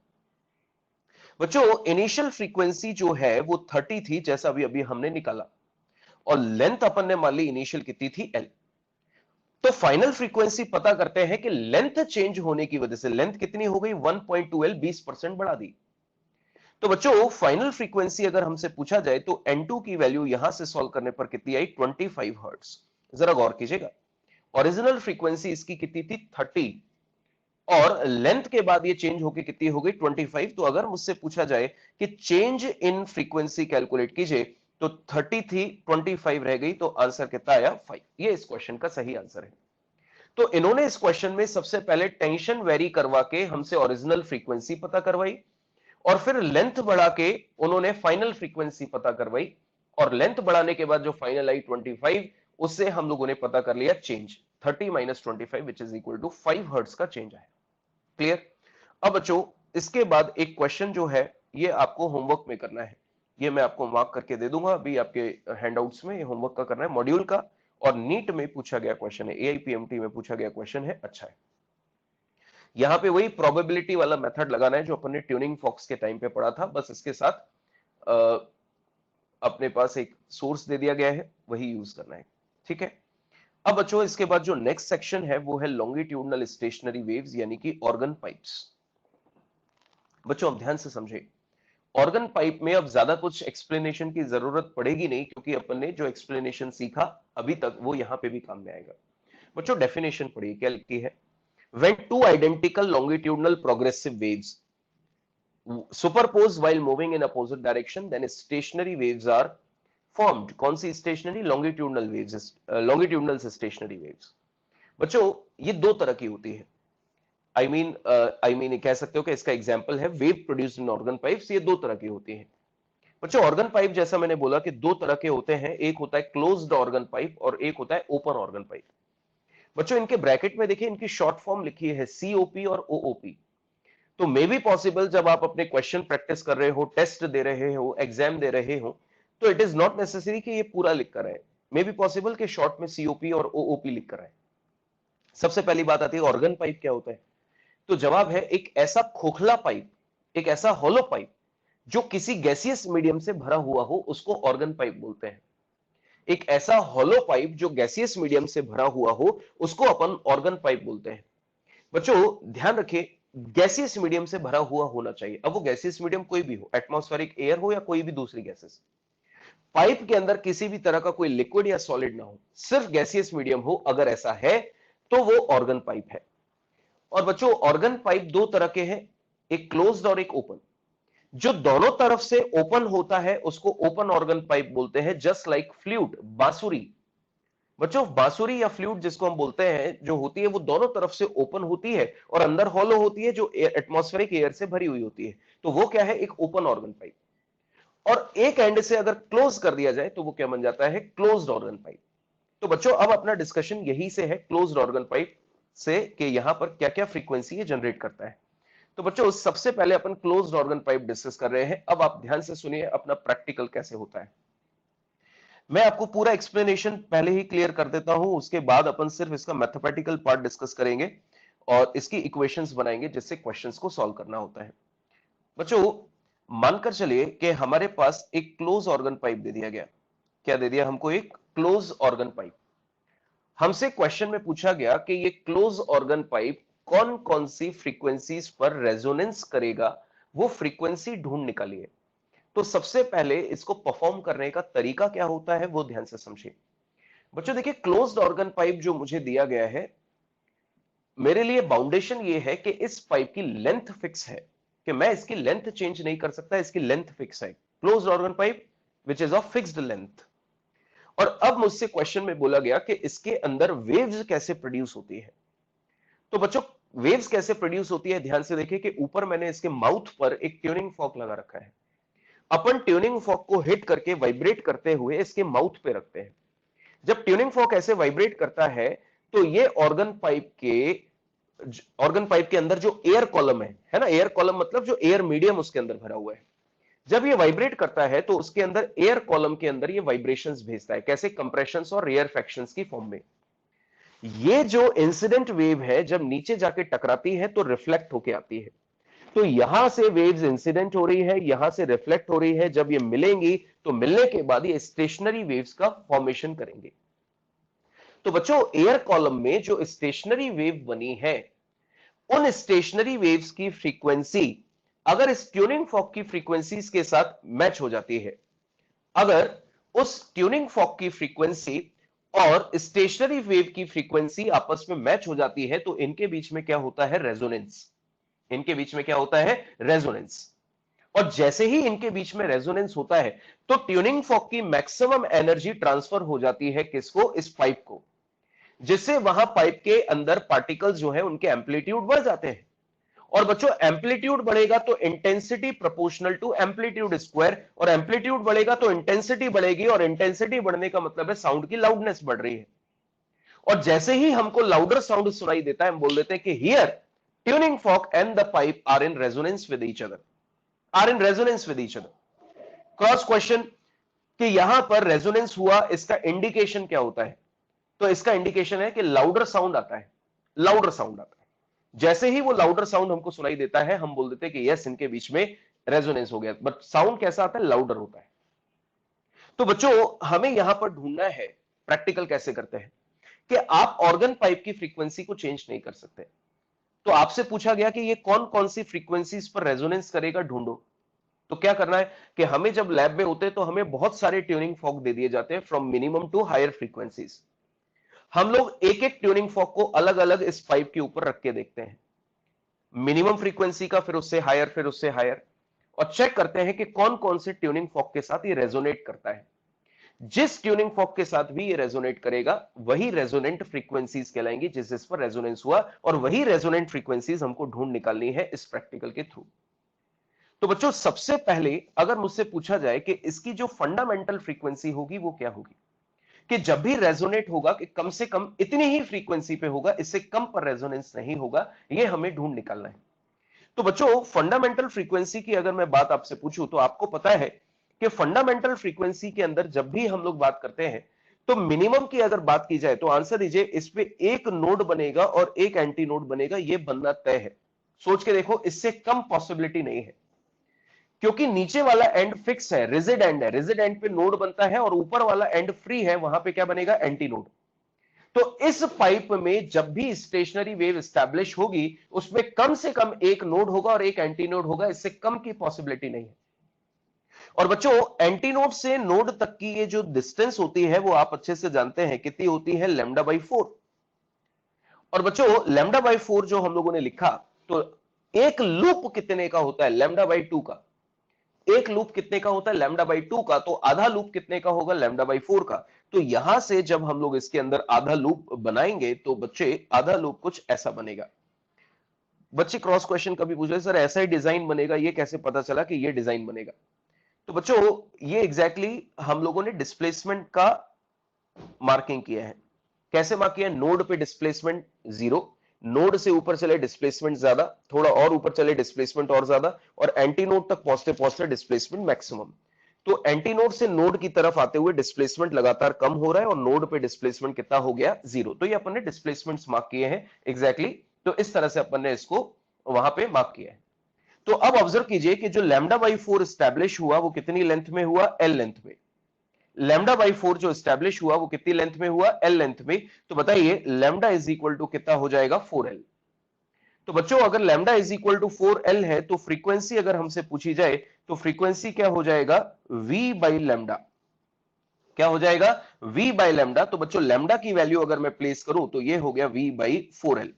बच्चों इनिशियल फ्रीक्वेंसी जो है वो 30 थी, जैसा अभी अभी हमने निकाला, और लेंथ अपन ने मान ली इनिशियल कितनी थी? L। तो फाइनल फ्रीक्वेंसी पता करते हैं कि लेंथ चेंज होने की वजह से लेंथ कितनी हो गई? 1.2L, 20% बढ़ा दी। तो बच्चों फाइनल फ्रीक्वेंसी अगर हमसे पूछा जाए, तो N2 की वैल्यू यहां से सॉल्व करने पर कितनी आई? 25 हर्ट्ज। जरा गौर कीजिएगा, ओरिजिनल फ्रीक्वेंसी इसकी कितनी थी? 30, और लेंथ के बाद ये चेंज होके कितनी हो गई? 25। तो अगर मुझसे पूछा जाए कि चेंज इन फ्रीक्वेंसी कैलकुलेट कीजिए, तो 30 थी, 25 रह गई, तो आंसर कितना आया? 5। ये इस क्वेश्चन का सही आंसर है। तो इन्होंने इस क्वेश्चन में सबसे पहले टेंशन वेरी करवा के हमसे ओरिजिनल फ्रीक्वेंसी पता करवाई, और फिर लेंथ बढ़ा के उन्होंने फाइनल फ्रीक्वेंसी पता करवाई, और लेंथ बढ़ाने के बाद जो फाइनल आई 25, उससे हम लोगों ने पता कर लिया change. 30 minus 25 which is equal to 5 hertz का चेंज आया। क्लियर? अब बच्चों इसके बाद एक क्वेश्चन जो है ये आपको होमवर्क में करना है, ये मैं आपको मार्क करके दे दूंगा अभी आपके हैंडआउट्स में। ये होमवर्क का करना है मॉड्यूल का, और नीट में पूछा गया क्वेश्चन है, एआईपीएमटी में पूछा गया क्वेश्चन है। अच्छा है, यहां पे वही प्रोबेबिलिटी वाला मेथड लगाना है जो अपन ने ट्यूनिंग फॉक्स के टाइम पे पढ़ा था, बस इसके साथ अपने पास एक सोर्स दे दिया गया है, वही यूज करना है। ठीक है, अब बच्चों इसके बाद जो नेक्स्ट सेक्शन है वो है लॉन्गिट्यूडनल स्टेशनरी वेव्स, यानी कि ऑर्गन पाइप्स। बच्चों अब ध्यान से समझे, ऑर्गन पाइप में अब ज्यादा कुछ एक्सप्लेनेशन की जरूरत पड़ेगी नहीं, क्योंकि अपन ने जो एक्सप्लेनेशन सीखा अभी तक वो यहां पे भी काम में आएगा। बच्चों डेफिनेशन पढ़िए, क्या लिखी है? When two identical longitudinal progressive waves superpose while moving in opposite direction, then stationary waves are formed. कौन सी stationary? Longitudinal waves, longitudinal stationary waves. बच्चों ये दो तरह की होती है। आई मीन कह सकते हो कि इसका एग्जांपल है wave produced in organ pipes. ये दो तरह की होती है बच्चों। ऑर्गन पाइप जैसा मैंने बोला कि दो तरह के होते हैं, एक होता है क्लोज्ड ऑर्गन पाइप और एक होता है ओपन ऑर्गन पाइप। बच्चों इनके ब्रैकेट में देखिए, इनकी शॉर्ट फॉर्म लिखी है सीओपी और ओओपी। तो मे बी पॉसिबल जब आप अपने क्वेश्चन प्रैक्टिस कर रहे हो, टेस्ट दे रहे हो, एग्जाम दे रहे हो, तो इट इज नॉट नेसेसरी कि ये पूरा लिख कर आए, मे बी पॉसिबल कि शॉर्ट में सीओपी और ओओपी लिख कर आए। सबसे पहली बात आती है ऑर्गन पाइप क्या होता है। तो जवाब है एक ऐसा खोखला पाइप, एक ऐसा हॉलो पाइप जो किसी गैसियस मीडियम से भरा हुआ हो, उसको ऑर्गन पाइप बोलते हैं। एक ऐसा हॉलो पाइप जो गैसियस मीडियम से भरा हुआ हो, उसको अपन ऑर्गन पाइप बोलते हैं। बच्चों ध्यान रखिए, गैसियस मीडियम से भरा हुआ होना चाहिए। अब वो गैसियस मीडियम कोई भी हो, एटमॉस्फेरिक एयर हो या कोई भी दूसरी गैसेस। पाइप के अंदर किसी भी तरह का कोई लिक्विड या सॉलिड ना हो, सिर्फ गैसियस मीडियम हो, अगर ऐसा है तो वो ऑर्गन पाइप है। और बच्चों ऑर्गन पाइप दो तरह के हैं, एक क्लोज्ड और एक ओपन। जो दोनों तरफ से ओपन होता है उसको ओपन ऑर्गन पाइप बोलते हैं, जस्ट लाइक फ्लूट, बांसुरी। बच्चों बांसुरी या फ्लूट जिसको हम बोलते हैं, जो होती है वो दोनों तरफ से ओपन होती है और अंदर हॉलो होती है, जो एटमॉस्फेरिक एयर से भरी हुई होती है। तो वो क्या है, एक ओपन ऑर्गन पाइप। और एक एंड से अगर क्लोज कर दिया जाए तो वो क्या बन जाता है, क्लोज्ड ऑर्गन पाइप। तो बच्चों अब अपना डिस्कशन यही से है, क्लोज्ड ऑर्गन पाइप से, कि यहां पर क्या क्या फ्रीक्वेंसी ये जनरेट करता है। तो बच्चों सबसे पहले अपन क्लोज्ड ऑर्गन पाइप डिस्कस कर रहे हैं। अब आप ध्यान से सुनिए अपना प्रैक्टिकल कैसे होता है। मैं आपको पूरा एक्सप्लेनेशन पहले ही क्लियर कर देता हूं, उसके बाद अपन सिर्फ इसका मैथमेटिकल पार्ट डिस्कस करेंगे और इसकी इक्वेशंस बनाएंगे जिससे क्वेश्चंस को सॉल्व करना होता है। बच्चों मानकर चलिए कि हमारे पास एक क्लोज ऑर्गन पाइप दे दिया गया। क्या दे दिया हमको, एक क्लोज ऑर्गन पाइप। हमसे क्वेश्चन में पूछा गया कि ये क्लोज ऑर्गन पाइप कौन कौन सी फ्रीक्वेंसीज पर रेजोनेंस करेगा, वो फ्रीक्वेंसी ढूंढ निकालिए। तो सबसे पहले इसको परफॉर्म करने का तरीका क्या होता है वो ध्यान से समझिए। बच्चों देखिए, क्लोज्ड ऑर्गन पाइप जो मुझे दिया गया है, मेरे लिए बाउंडेशन ये है कि इस पाइप की लेंथ फिक्स है, कि मैं इसकी लेंथ चेंज नहीं कर सकता, इसकी लेंथ फिक्स है। Closed organ pipe which is of fixed length. और अब मुझसे क्वेश्चन में बोला गया कि इसके अंदर वेव्स कैसे प्रोड्यूस होती है। तो बच्चों वेव्स कैसे प्रोड्यूस होती है, ध्यान से देखिए कि ऊपर मैंने इसके माउथ पर एक ट्यूनिंग फॉर्क लगा रखा है। अपन ट्यूनिंग फॉर्क को हिट करके वाइब्रेट करते हुए इसके माउथ पे रखते हैं। जब ट्यूनिंग फॉर्क ऐसे वाइब्रेट करता है तो ये ऑर्गन पाइप के अंदर जो एयर कॉलम है ना, एयर कॉलम मतलब जो एयर मीडियम उसके अंदर भरा हुआ है, जब ये वाइब्रेट करता है तो उसके अंदर एयर कॉलम के अंदर ये वाइब्रेशंस भेजता है। कैसे, कंप्रेशंस और रेयरफैक्शंस की फॉर्म में। ये जो इंसिडेंट वेव है जब नीचे जाके टकराती है तो रिफ्लेक्ट होके आती है। तो यहां से वेव्स इंसिडेंट हो रही है, यहां से रिफ्लेक्ट हो रही है। जब ये मिलेंगी तो मिलने के बाद ये स्टेशनरी वेव्स का फॉर्मेशन करेंगे। तो बच्चों एयर कॉलम में जो स्टेशनरी वेव बनी है, उन स्टेशनरी वेव्स की फ्रीक्वेंसी अगर इस ट्यूनिंग फॉर्क की फ्रीक्वेंसीज के साथ मैच हो जाती है, अगर उस ट्यूनिंग फॉर्क की फ्रीक्वेंसी और स्टेशनरी वेव की फ्रीक्वेंसी आपस में मैच हो जाती है, तो इनके बीच में क्या होता है, रेजोनेंस। इनके बीच में क्या होता है, रेजोनेंस। और जैसे ही इनके बीच में रेजोनेंस होता है तो ट्यूनिंग फॉर्क की मैक्सिमम एनर्जी ट्रांसफर हो जाती है किसको, इस पाइप को, जिससे वहां पाइप के अंदर पार्टिकल्स जो है उनके एम्पलीट्यूड बढ़ जाते हैं। और बच्चों एम्पलीट्यूड बढ़ेगा तो intensity proportional to amplitude square, और एम्पलीट्यूड बढ़ेगा तो इंटेंसिटी बढ़ेगी, और इंटेंसिटी बढ़ने का मतलब है साउंड की लाउडनेस बढ़ रही है। और जैसे ही हमको लाउडर साउंड सुनाई देता है, हम बोल देते हैं कि here tuning fork and the pipe are in resonance with each other, are in resonance with each other. Cross question कि यहां पर रेजोनेंस हुआ, इसका इंडिकेशन क्या होता है। तो इसका इंडिकेशन है कि लाउडर साउंड आता है, लाउडर साउंड आता है। जैसे ही वो लाउडर साउंड हमको सुनाई देता है, हम बोल देते हैं कि यस इनके बीच में रेजोनेंस हो गया। बट साउंड कैसा आता है, लाउडर होता है। तो बच्चों हमें यहां पर ढूंढना है प्रैक्टिकल कैसे करते हैं, कि आप ऑर्गन पाइप की फ्रीक्वेंसी को चेंज नहीं कर सकते। तो आपसे पूछा गया कि ये कौन कौन सी फ्रीक्वेंसीज पर रेजोनेंस करेगा, ढूंढो। तो क्या करना है कि हमें जब लैब में होते हैं तो हमें बहुत सारे ट्यूनिंग फॉर्क दे दिए जाते हैं from minimum to higher frequencies. हम लोग एक एक ट्यूनिंग फॉर्क को अलग अलग इस पाइप के ऊपर रख के देखते हैं, मिनिमम फ्रीक्वेंसी का, फिर उससे हायर, फिर उससे हायर, और चेक करते हैं कि कौन कौन से ट्यूनिंग फॉर्क के साथ ये रेजोनेट करता है। जिस ट्यूनिंग फॉर्क के साथ भी ये रेजोनेट करेगा वही रेजोनेंट फ्रीक्वेंसीज कहलाएंगी जिस पर रेजोनेंस हुआ, और वही रेजोनेंट फ्रीक्वेंसीज हमको ढूंढ निकालनी है इस प्रैक्टिकल के थ्रू। तो बच्चों सबसे पहले अगर मुझसे पूछा जाए कि इसकी जो फंडामेंटल फ्रीक्वेंसी होगी वो क्या होगी, कि जब भी रेजोनेट होगा कि कम से कम इतनी ही फ्रीक्वेंसी पे होगा, इससे कम पर रेजोनेंस नहीं होगा, ये हमें ढूंढ निकालना है। तो बच्चों फंडामेंटल फ्रीक्वेंसी की अगर मैं बात आपसे पूछूं तो आपको पता है कि फंडामेंटल फ्रीक्वेंसी के अंदर जब भी हम लोग बात करते हैं तो मिनिमम की अगर बात की जाए तो आंसर दीजिए, इस पे एक नोड बनेगा और एक एंटी नोड बनेगा, यह बनना तय है। सोच के देखो, इससे कम पॉसिबिलिटी नहीं है, क्योंकि नीचे वाला एंड फिक्स है, रिजिड एंड है, रिजिड एंड पे नोड बनता है, और ऊपर वाला एंड फ्री है, वहां पे क्या बनेगा, एंटी नोड। तो इस पाइप में जब भी स्टेशनरी वेव एस्टैब्लिश होगी, उसमें कम से कम एक नोड होगा और एक एंटी नोड होगा, इससे कम की पॉसिबिलिटी नहीं है। और बच्चों, एंटी नोड से नोड तक की ये जो डिस्टेंस होती है वो आप अच्छे से जानते हैं कितनी होती है, λ/4। और बच्चों, λ/4 जो हम लोगों ने लिखा, तो एक लूप कितने का होता है, λ/2 का। एक लूप कितने का होता है, λ/2 का। तो आधा लूप कितने का होगा, λ/4 का। तो यहां से जब हम लोग इसके अंदर आधा लूप बनाएंगे तो बच्चे आधा लूप कुछ ऐसा बनेगा। बच्चे क्रॉस क्वेश्चन कभी पूछ रहे, सर ऐसा ही डिजाइन बनेगा, ये कैसे पता चला कि ये डिजाइन बनेगा। तो बच्चों, ये एग्जैक्टली हम लोगों ने डिस्प्लेसमेंट का मार्किंग किया है। कैसे मार्क किया है, नोड पे डिस्प्लेसमेंट 0, नोड से ऊपर चले डिस्प्लेसमेंट ज्यादा, थोड़ा और ऊपर चले डिस्प्लेसमेंट और ज्यादा, और एंटी नोड तक पहुंचते पहुंचते डिस्प्लेसमेंट मैक्सिमम। तो एंटी नोड से नोड की तरफ आते हुए डिस्प्लेसमेंट लगातार कम हो रहा है, और नोड पे डिस्प्लेसमेंट कितना हो गया, 0। तो ये अपन ने डिस्प्लेसमेंट्स मार्क किए हैं एग्जैक्टली। तो इस तरह से अपन ने इसको वहां पे मार्क किया है। तो अब ऑब्जर्व कीजिए कि जो λ/4 स्टैब्लिश हुआ वो कितनी लेंथ में हुआ, L लेंथ में। λ/4 जो स्टैब्लिश हुआ वो कितनी लेंथ में हुआ, L लेंथ में। तो बताइए लैम्डा इज इक्वल टू कितना हो जाएगा, 4L। तो बच्चों, अगर lambda is equal to 4L है तो फ्रीक्वेंसी अगर हमसे पूछी जाए तो फ्रीक्वेंसी क्या हो जाएगा, V बाई लैम्डा। क्या हो जाएगा, V बाई लैम्डा। तो बच्चों, लैम्डा की वैल्यू अगर मैं प्लेस करूं तो ये हो गया V बाई 4L।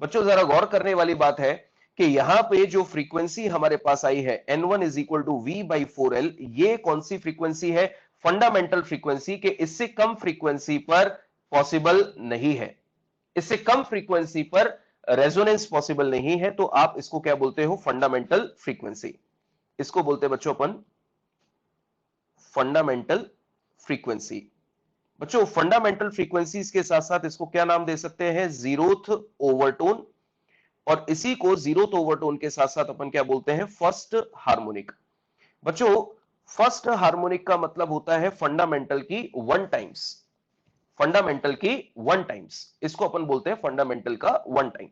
बच्चों, जरा गौर करने वाली बात है कि यहां पे जो फ्रीक्वेंसी हमारे पास आई है N1 is equal to V by 4L, ये कौन सी फ्रीक्वेंसी है, फंडामेंटल फ्रीक्वेंसी। के इससे कम फ्रीक्वेंसी पर पॉसिबल नहीं है, इससे कम फ्रीक्वेंसी पर रेजोनेंस पॉसिबल नहीं है। तो आप इसको क्या बोलते हो, फंडामेंटल फ्रीक्वेंसी। इसको बोलते हैं बच्चों अपन फंडामेंटल फ्रीक्वेंसी। बच्चों, फंडामेंटल फ्रीक्वेंसीज के साथ साथ इसको क्या नाम दे सकते हैं, जीरोथ ओवरटोन। और इसी को जीरोथ ओवरटोन के साथ साथ अपन क्या बोलते हैं, फर्स्ट हार्मोनिक। बच्चों, फर्स्ट हार्मोनिक का मतलब होता है फंडामेंटल की 1 टाइम्स, फंडामेंटल की 1 टाइम्स, इसको अपन बोलते हैं फंडामेंटल का 1 टाइम।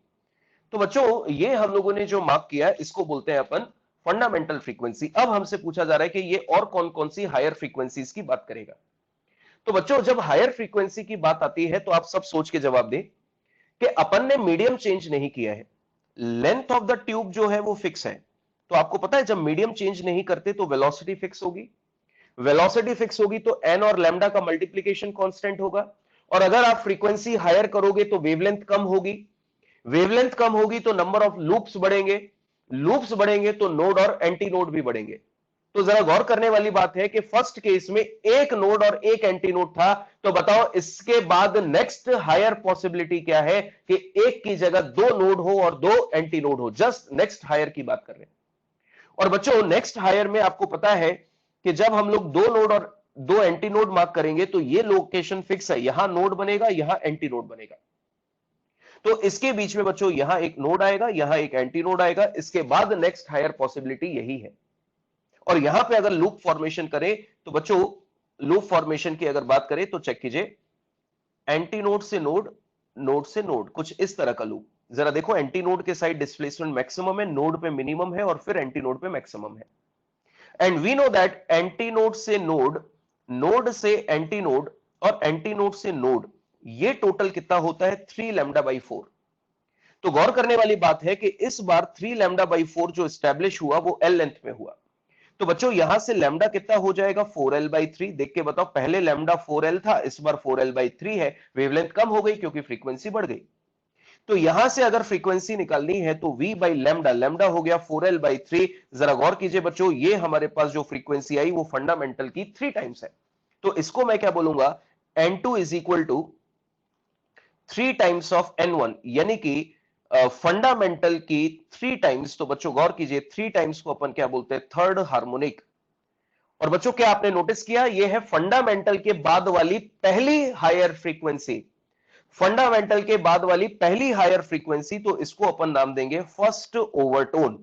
तो बच्चों, ये हम लोगों ने जो मार्क किया है इसको बोलते हैं अपन फंडामेंटल फ्रीक्वेंसी। अब हमसे पूछा जा रहा है कि ये और कौन कौन सी हायर फ्रीक्वेंसीज की बात करेगा। तो बच्चों, जब हायर फ्रीक्वेंसी की बात आती है तो आप सब सोच के जवाब दें कि अपन ने मीडियम चेंज नहीं किया है, लेंथ ऑफ द ट्यूब जो है वो फिक्स है। तो आपको पता है जब मीडियम चेंज नहीं करते तो वेलोसिटी फिक्स होगी, वेलोसिटी फिक्स होगी तो एन और लैम्डा का मल्टीप्लीकेशन कांस्टेंट होगा। और अगर आप फ्रीक्वेंसी हायर करोगे तो वेवलेंथ कम होगी, वेवलेंथ कम होगी तो नंबर ऑफ लूप्स बढ़ेंगे, लूप्स बढ़ेंगे तो नोड और एंटी नोड भी बढ़ेंगे। तो जरा गौर करने वाली बात है कि फर्स्ट केस में एक नोड और एक एंटी नोड था, तो बताओ इसके बाद नेक्स्ट हायर पॉसिबिलिटी क्या है कि एक की जगह 2 नोड हो और 2 एंटी नोड हो। जस्ट नेक्स्ट हायर की बात कर रहे हैं। और बच्चों, नेक्स्ट हायर में आपको पता है कि जब हम लोग 2 नोड और 2 एंटी नोड मार्क करेंगे तो ये लोकेशन फिक्स है, यहां नोड बनेगा, यहां एंटी नोड बनेगा। तो इसके बीच में बच्चों यहां एक नोड आएगा, यहां एक एंटी नोड आएगा, इसके बाद नेक्स्ट हायर पॉसिबिलिटी यही है। और यहां पे अगर लूप फॉर्मेशन करें तो बच्चों, लूप फॉर्मेशन की अगर बात करें तो चेक कीजिए, एंटी नोड से नोड, नोड से नोड, कुछ इस तरह का लूप। जरा देखो, एंटी नोड के साइड डिस्प्लेसमेंट मैक्सिमम है, नोड पे मिनिमम है, और फिर एंटी नोड पे मैक्सिमम है। And we know that antinode से नोड, नोड से एंटी नोड, और एंटी नोड से नोड, ये टोटल कितना होता है, 3 λ/4। तो गौर करने वाली बात है कि इस बार 3 λ/4 जो स्टैब्लिश हुआ वो L लेंथ में हुआ। तो बच्चों, यहां से लैम्डा कितना हो जाएगा, 4L/3। देख के बताओ, पहले लैम्डा 4L था, इस बार 4L/3 है, वेवलेंथ कम हो गई क्योंकि फ्रीक्वेंसी बढ़ गई। तो यहां से अगर फ्रीक्वेंसी निकालनी है तो V बाई लैम्डा, लैम्डा हो गया 4L/3। जरा गौर कीजिए बच्चों, ये हमारे पास जो फ्रीक्वेंसी आई वो फंडामेंटल की 3 टाइम्स है। तो इसको मैं क्या बोलूंगा, N2 is equal to 3 times of N1, यानी कि फंडामेंटल की 3 टाइम्स। तो बच्चों गौर कीजिए, 3 टाइम्स को अपन क्या बोलते हैं, थर्ड हार्मोनिक। और बच्चों, क्या आपने नोटिस किया, यह है फंडामेंटल के बाद वाली पहली हायर फ्रीक्वेंसी, फंडामेंटल के बाद वाली पहली हायर फ्रीक्वेंसी। तो इसको अपन नाम देंगे फर्स्ट ओवरटोन।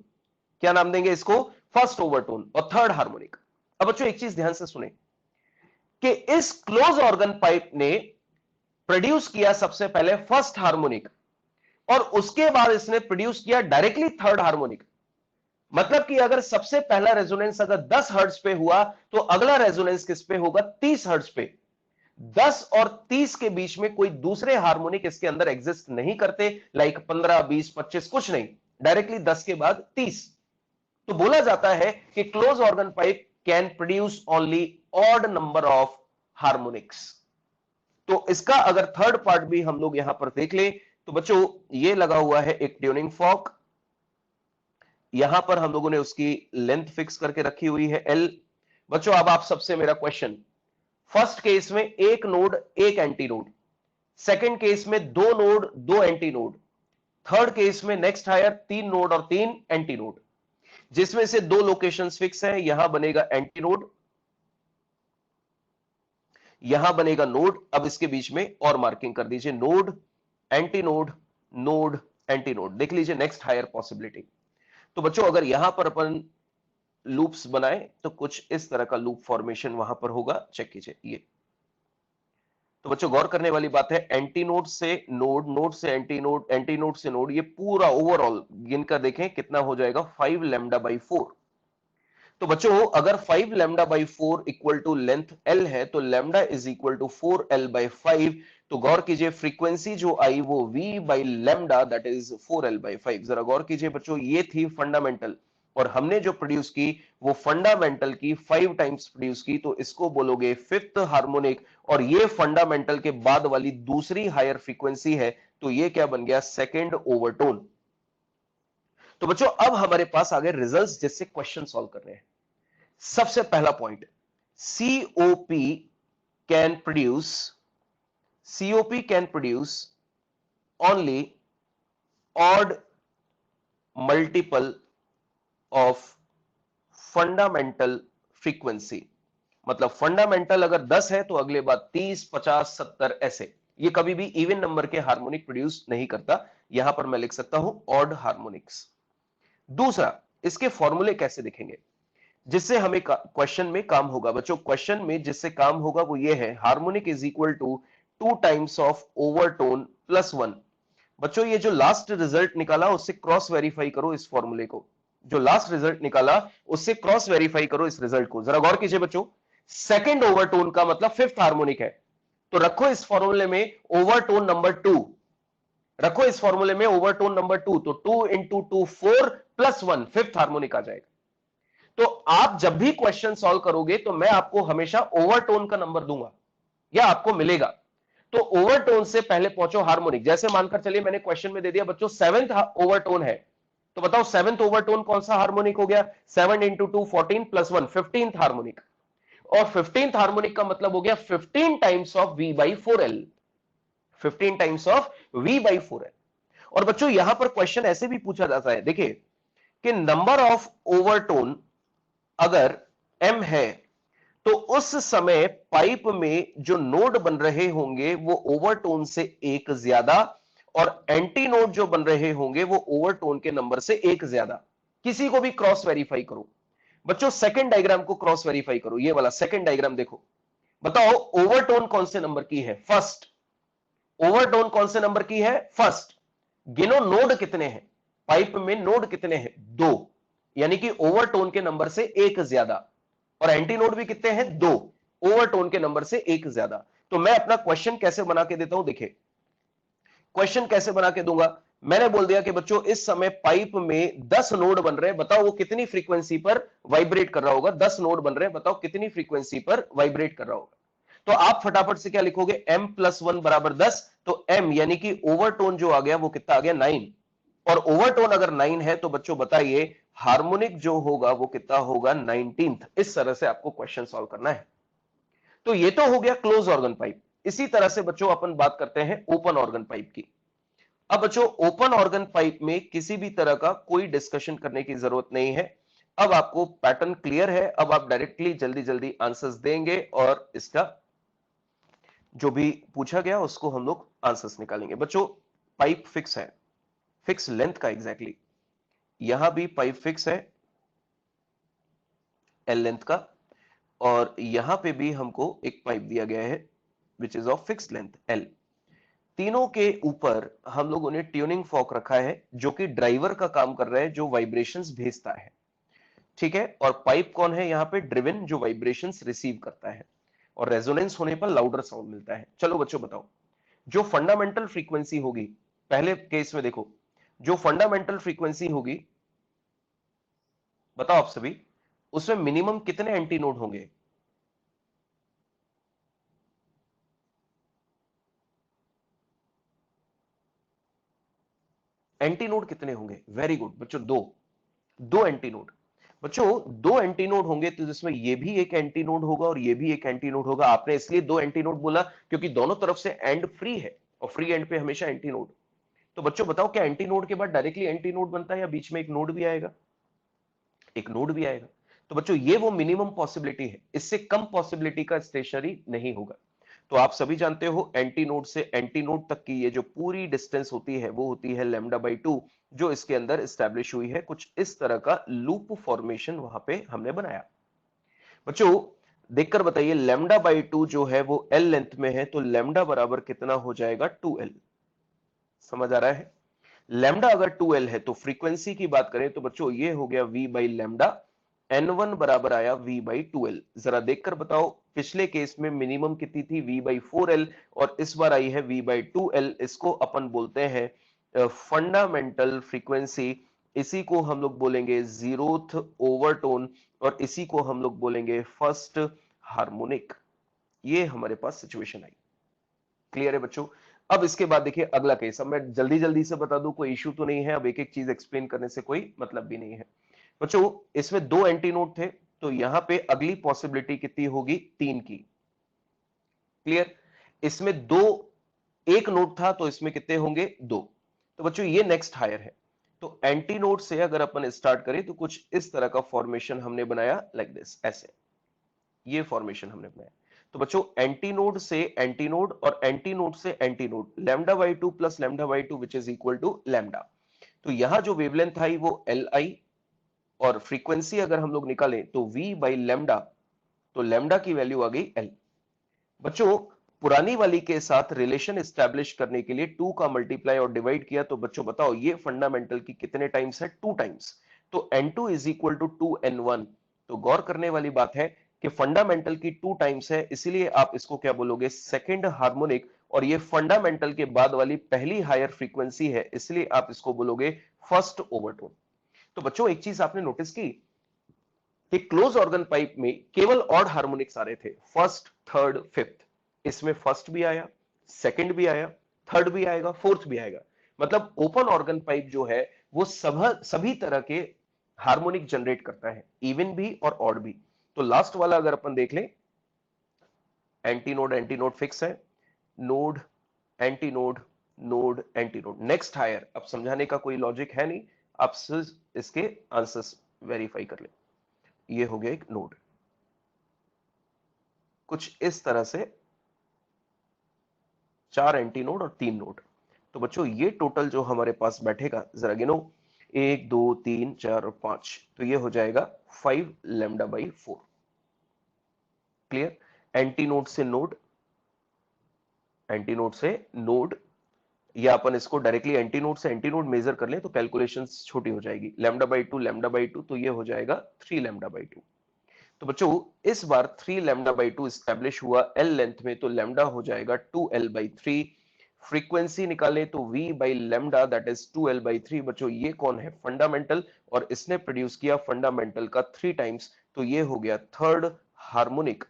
क्या नाम देंगे इसको, फर्स्ट ओवरटोन और थर्ड हार्मोनिक। अब बच्चों एक चीज ध्यान से सुने कि इस क्लोज ऑर्गन पाइप ने प्रोड्यूस किया सबसे पहले फर्स्ट हार्मोनिक और उसके बाद इसने प्रोड्यूस किया डायरेक्टली थर्ड हार्मोनिक। मतलब कि अगर सबसे पहला रेजोनेंस अगर 10 हर्ट्ज पे हुआ तो अगला रेजोनेंस किस पे होगा, 30 हर्ट्ज पे। 10 और 30 के बीच में कोई दूसरे हार्मोनिक इसके अंदर एग्जिस्ट नहीं करते, लाइक 15, 20, 25 कुछ नहीं, डायरेक्टली 10 के बाद 30। तो बोला जाता है कि close organ pipe can produce only odd number of harmonics. तो इसका अगर थर्ड पार्ट भी हम लोग यहां पर देख ले तो बच्चों ये लगा हुआ है एक ट्यूनिंग फॉर्क, यहां पर हम लोगों ने उसकी लेंथ फिक्स करके रखी हुई है L। बच्चों अब आप सबसे मेरा क्वेश्चन, फर्स्ट केस में एक नोड एक एंटी नोड, सेकेंड केस में दो नोड दो एंटी नोड, थर्ड केस में नेक्स्ट हायर तीन नोड और तीन एंटी नोड, जिसमें से दो लोकेशंस फिक्स है, यहां बनेगा एंटी नोड, यहां बनेगा नोड। अब इसके बीच में और मार्किंग कर दीजिए, node antinode node anti node. देख लीजिए नेक्स्ट हायर पॉसिबिलिटी। तो बच्चों अगर यहां पर अपन लूप्स बनाए तो कुछ इस तरह का लूप फॉर्मेशन वहां पर होगा, चेक कीजिए ये। तो बच्चों गौर करने वाली बात है, एंटी नोड से नोड, नोड से एंटी नोड, एंटी नोड से नोड, ये पूरा ओवरऑल गिनकर देखें कितना हो जाएगा, 5 लैम्डा बाई 4। तो बच्चों अगर 5 lambda by 4 equal to length L है तो lambda is equal to 4L by 5। तो गौर कीजिए फ्रीक्वेंसी जो आई वो V by lambda that is 4L by 5। जरा गौर कीजिए बच्चों, ये थी फंडामेंटल और हमने जो प्रोड्यूस की वो फंडामेंटल की 5 टाइम्स प्रोड्यूस की, तो इसको बोलोगे फिफ्थ हार्मोनिक। और ये फंडामेंटल के बाद वाली दूसरी हायर फ्रीक्वेंसी है, तो ये क्या बन गया, सेकेंड ओवरटोन। तो बच्चों अब हमारे पास आ गए रिजल्ट्स जिससे क्वेश्चन सॉल्व करने हैं। सबसे पहला point, COP can produce, COP can produce only odd multiple of fundamental frequency. मतलब फंडामेंटल अगर 10 है तो अगले बार 30, 50, 70 ऐसे, ये कभी भी इवन नंबर के हार्मोनिक प्रोड्यूस नहीं करता। यहां पर मैं लिख सकता हूं ऑड हार्मोनिक्स। दूसरा, इसके फॉर्मूले कैसे दिखेंगे जिससे हमें क्वेश्चन में काम होगा। बच्चों क्वेश्चन में जिससे काम होगा वो ये है, harmonic is equal to 2 times of overtone plus 1। बच्चों ये जो लास्ट रिजल्ट निकाला उससे क्रॉस वेरीफाई करो इस फॉर्मूले को, जो लास्ट रिजल्ट निकाला उससे क्रॉस वेरीफाई करो इस रिजल्ट को। जरा गौर कीजिए बच्चों, सेकंड ओवरटोन का मतलब फिफ्थ हार्मोनिक है, तो रखो इस फॉर्मूले में ओवरटोन नंबर 2, रखो इस फॉर्मूले में ओवरटोन नंबर 2, तो 2 इंटू 2 4 प्लस 1 फिफ्थ हार्मोनिक आ जाएगा। तो आप जब भी क्वेश्चन सॉल्व करोगे तो मैं आपको हमेशा ओवरटोन का नंबर दूंगा या आपको मिलेगा। तो ओवरटोन से पहले पहुंचो हार्मोनिक। जैसे मानकर चलिए मैंने क्वेश्चन में दे दिया बच्चों सेवेंथ ओवरटोन है, तो बताओ सेवेंथ ओवरटोन कौन सा हार्मोनिक हो गया, 7 इंटू 2 14 प्लस 1 15th हार्मोनिक। और 15th हार्मोनिक का मतलब हो गया 15 times of V by 4L, 15 times of V by 4L। और बच्चों यहां पर क्वेश्चन ऐसे भी पूछा जाता है, देखिए कि नंबर ऑफ ओवरटोन अगर m है तो उस समय पाइप में जो नोड बन रहे होंगे वो ओवरटोन से एक ज्यादा, और एंटी नोड जो बन रहे होंगे वो ओवरटोन के नंबर से एक ज्यादा। किसी को भी क्रॉस वेरीफाई करो बच्चों, सेकंड डायग्राम को क्रॉस वेरीफाई करो, ये वाला सेकंड डायग्राम देखो, बताओ ओवरटोन कौन से नंबर की है, फर्स्ट। ओवरटोन कौन से नंबर की है, फर्स्ट। गिनो नोड कितने हैं, पाइप में नोड कितने हैं, दो, यानी कि ओवरटोन के नंबर से एक ज्यादा। और एंटी नोड भी कितने हैं, दो, ओवरटोन के नंबर से एक ज्यादा। तो मैं अपना क्वेश्चन कैसे बना के देता हूं, देखिए क्वेश्चन कैसे बना के दूंगा। मैंने बोल दिया कि बच्चों इस समय पाइप में 10 नोड बन रहे हैं, बताओ वो कितनी फ्रीक्वेंसी पर वाइब्रेट कर रहा होगा। 10 नोड बन रहे हैं, बताओ कितनी फ्रीक्वेंसी पर वाइब्रेट कर रहा होगा। तो आप फटाफट से क्या लिखोगे, m प्लस 1 बराबर 10। तो m यानी कि ओवरटोन जो आ गया वो कितना आ गया, 9। और ओवरटोन अगर 9 है तो बच्चों बताइए हार्मोनिक जो होगा वो कितना होगा, 19th। इस तरह से आपको क्वेश्चन सॉल्व करना है। तो ये तो हो गया क्लोज ऑर्गन पाइप। इसी तरह से बच्चों अपन बात करते हैं ओपन ऑर्गन पाइप की। अब बच्चों ओपन ऑर्गन पाइप में किसी भी तरह का कोई डिस्कशन करने की जरूरत नहीं है। अब आपको पैटर्न क्लियर है, अब आप डायरेक्टली जल्दी जल्दी आंसर्स देंगे और इसका जो भी पूछा गया उसको हम लोग आंसर्स निकालेंगे। बच्चों पाइप फिक्स है, फिक्स लेंथ का एग्जैक्टली यहां भी पाइप फिक्स है एल लेंथ का। और यहां पे भी हमको एक पाइप दिया गया है which is of fix length L। तीनों के ऊपर हम लोगों ने ट्यूनिंग फॉर्क रखा है जो कि ड्राइवर का काम कर रहा है, जो वाइब्रेशंस भेजता है, ठीक है। और पाइप कौन है यहाँ पे? ड्रिवन, जो वाइब्रेशंस रिसीव करता है और रेजोनेंस होने पर लाउडर साउंड मिलता है। चलो बच्चों बताओ, जो फंडामेंटल फ्रीक्वेंसी होगी पहले केस में, देखो जो फंडामेंटल फ्रीक्वेंसी होगी, बताओ आप सभी, उसमें मिनिमम कितने एंटी नोड होंगे? एंटी नोड कितने होंगे? वेरी गुड बच्चों, दो एंटी नोड। बच्चों दो एंटी नोड होंगे तो जिसमें ये भी एक एंटी नोड होगा और ये भी एक एंटी नोड होगा। आपने इसलिए दो एंटी नोड बोला क्योंकि दोनों तरफ से एंड फ्री है और फ्री एंड पे हमेशा एंटी नोड। तो बच्चों बताओ, क्या एंटी नोड के बाद डायरेक्टली एंटी नोड बनता है या बीच में एक नोड भी आएगा? एक नोड भी आएगा। तो बच्चों ये वो मिनिमम पॉसिबिलिटी है, इससे कम पॉसिबिलिटी का स्टेशनरी नहीं होगा। तो आप सभी जानते हो एंटी नोड से एंटी नोड तक की ये जो पूरी डिस्टेंस होती है वो होती है λ/2, जो इसके अंदर स्टैब्लिश हुई है। कुछ इस तरह का लूप फॉर्मेशन वहां पे हमने बनाया। बच्चों देखकर बताइए, λ/2 जो है वो L लेंथ में है, तो लैम्डा बराबर कितना हो जाएगा? 2L। समझ आ रहा है? लैम्डा अगर 2L है तो फ्रीक्वेंसी की बात करें तो बच्चों ये हो गया V बाई लैम्डा, N1 बराबर आया V बाई 2L। जरा देखकर बताओ, पिछले केस में मिनिमम कितनी थी? V बाई 4L, और इस बार आई है V बाई 2L। इसको अपन बोलते हैं फंडामेंटल फ्रीक्वेंसी, इसी को हम लोग बोलेंगे जीरोथ ओवरटोन, और इसी को हम लोग बोलेंगे फर्स्ट हार्मोनिक। ये हमारे पास सिचुएशन आई। क्लियर है बच्चों? अब इसके बाद देखिए अगला केस। अब मैं जल्दी जल्दी से बता दूं, कोई इश्यू तो नहीं है, अब एक एक चीज एक्सप्लेन करने से कोई मतलब भी नहीं है। बच्चों इसमें दो एंटी नोड थे, तो यहां पे अगली पॉसिबिलिटी कितनी होगी? 3 की। क्लियर? इसमें दो, एक नोड था तो इसमें कितने होंगे? 2। तो बच्चों ये नेक्स्ट हायर है। तो एंटी नोड से अगर अपन स्टार्ट करें तो कुछ इस तरह का फॉर्मेशन हमने बनाया, लाइक दिस, ऐसे ये फॉर्मेशन हमने बनाया। तो बच्चों एंटी नोड से एंटी नोड और एंटी नोड से antinode, λ/2 plus λ/2 which is equal to lambda. तो यहां जो वेवलेंथ आई वो Li, और फ्रीक्वेंसी अगर हम लोग निकालें तो V बाई लैम्डा, तो लैम्डा की वैल्यू आ गई L। बच्चों पुरानी वाली के साथ रिलेशन एस्टैब्लिश करने के लिए 2 का मल्टीप्लाई और डिवाइड किया, तो बच्चों बताओ ये फंडामेंटल की कितने टाइम्स है? 2 टाइम्स। तो N2 is equal to 2N1। तो गौर करने वाली बात है कि फंडामेंटल की 2 टाइम्स है, इसलिए आप इसको क्या बोलोगे? Second harmonic. और ये फंडामेंटल के बाद वाली पहली हायर फ्रीक्वेंसी है, इसलिए आप इसको बोलोगे फर्स्ट ओवरटोन। तो बच्चों एक चीज आपने नोटिस की कि क्लोज ऑर्गन पाइप में केवल ऑड हार्मोनिक्स आ रहे थे, फर्स्ट, थर्ड, फिफ्थ। इसमें फर्स्ट भी आया, सेकंड भी आया, थर्ड भी आएगा, फोर्थ भी आएगा। मतलब ओपन ऑर्गन पाइप जो है वो सभी तरह के हार्मोनिक जनरेट करता है, इवन भी और ऑड भी। तो लास्ट वाला अगर अपन देख लें, एंटी नोड फिक्स है, node, antinode, node, antinode, next higher. अब समझाने का कोई लॉजिक है नहीं, आप सिर्फ इसके आंसर्स वेरीफाई कर ले। ये हो गया एक नोड, कुछ इस तरह से 4 एंटी नोड और 3 नोड। तो बच्चों ये टोटल जो हमारे पास बैठेगा, जरा गिनो, 1 2 3 4 और 5, तो ये हो जाएगा 5 λ/4। क्लियर? एंटी नोड से नोड, एंटी नोड से नोड, या अपन इसको डायरेक्टली एंटी नोड से एंटी नोड मेजर कर लें तो कैलकुलेशंस छोटी हो जाएगी। λ/2 तो ये हो जाएगा 3 λ/2। तो बच्चों इस बार 3 λ/2 स्टैब्लिश हुआ L लेंथ में, तो लैम्डा हो जाएगा 2L/3। फ्रीक्वेंसी निकाले तो V by lambda that is 2L/3। बच्चों ये कौन है? फंडामेंटल, और इसने प्रोड्यूस किया फंडामेंटल का 3 टाइम्स, तो ये हो गया थर्ड हार्मोनिक,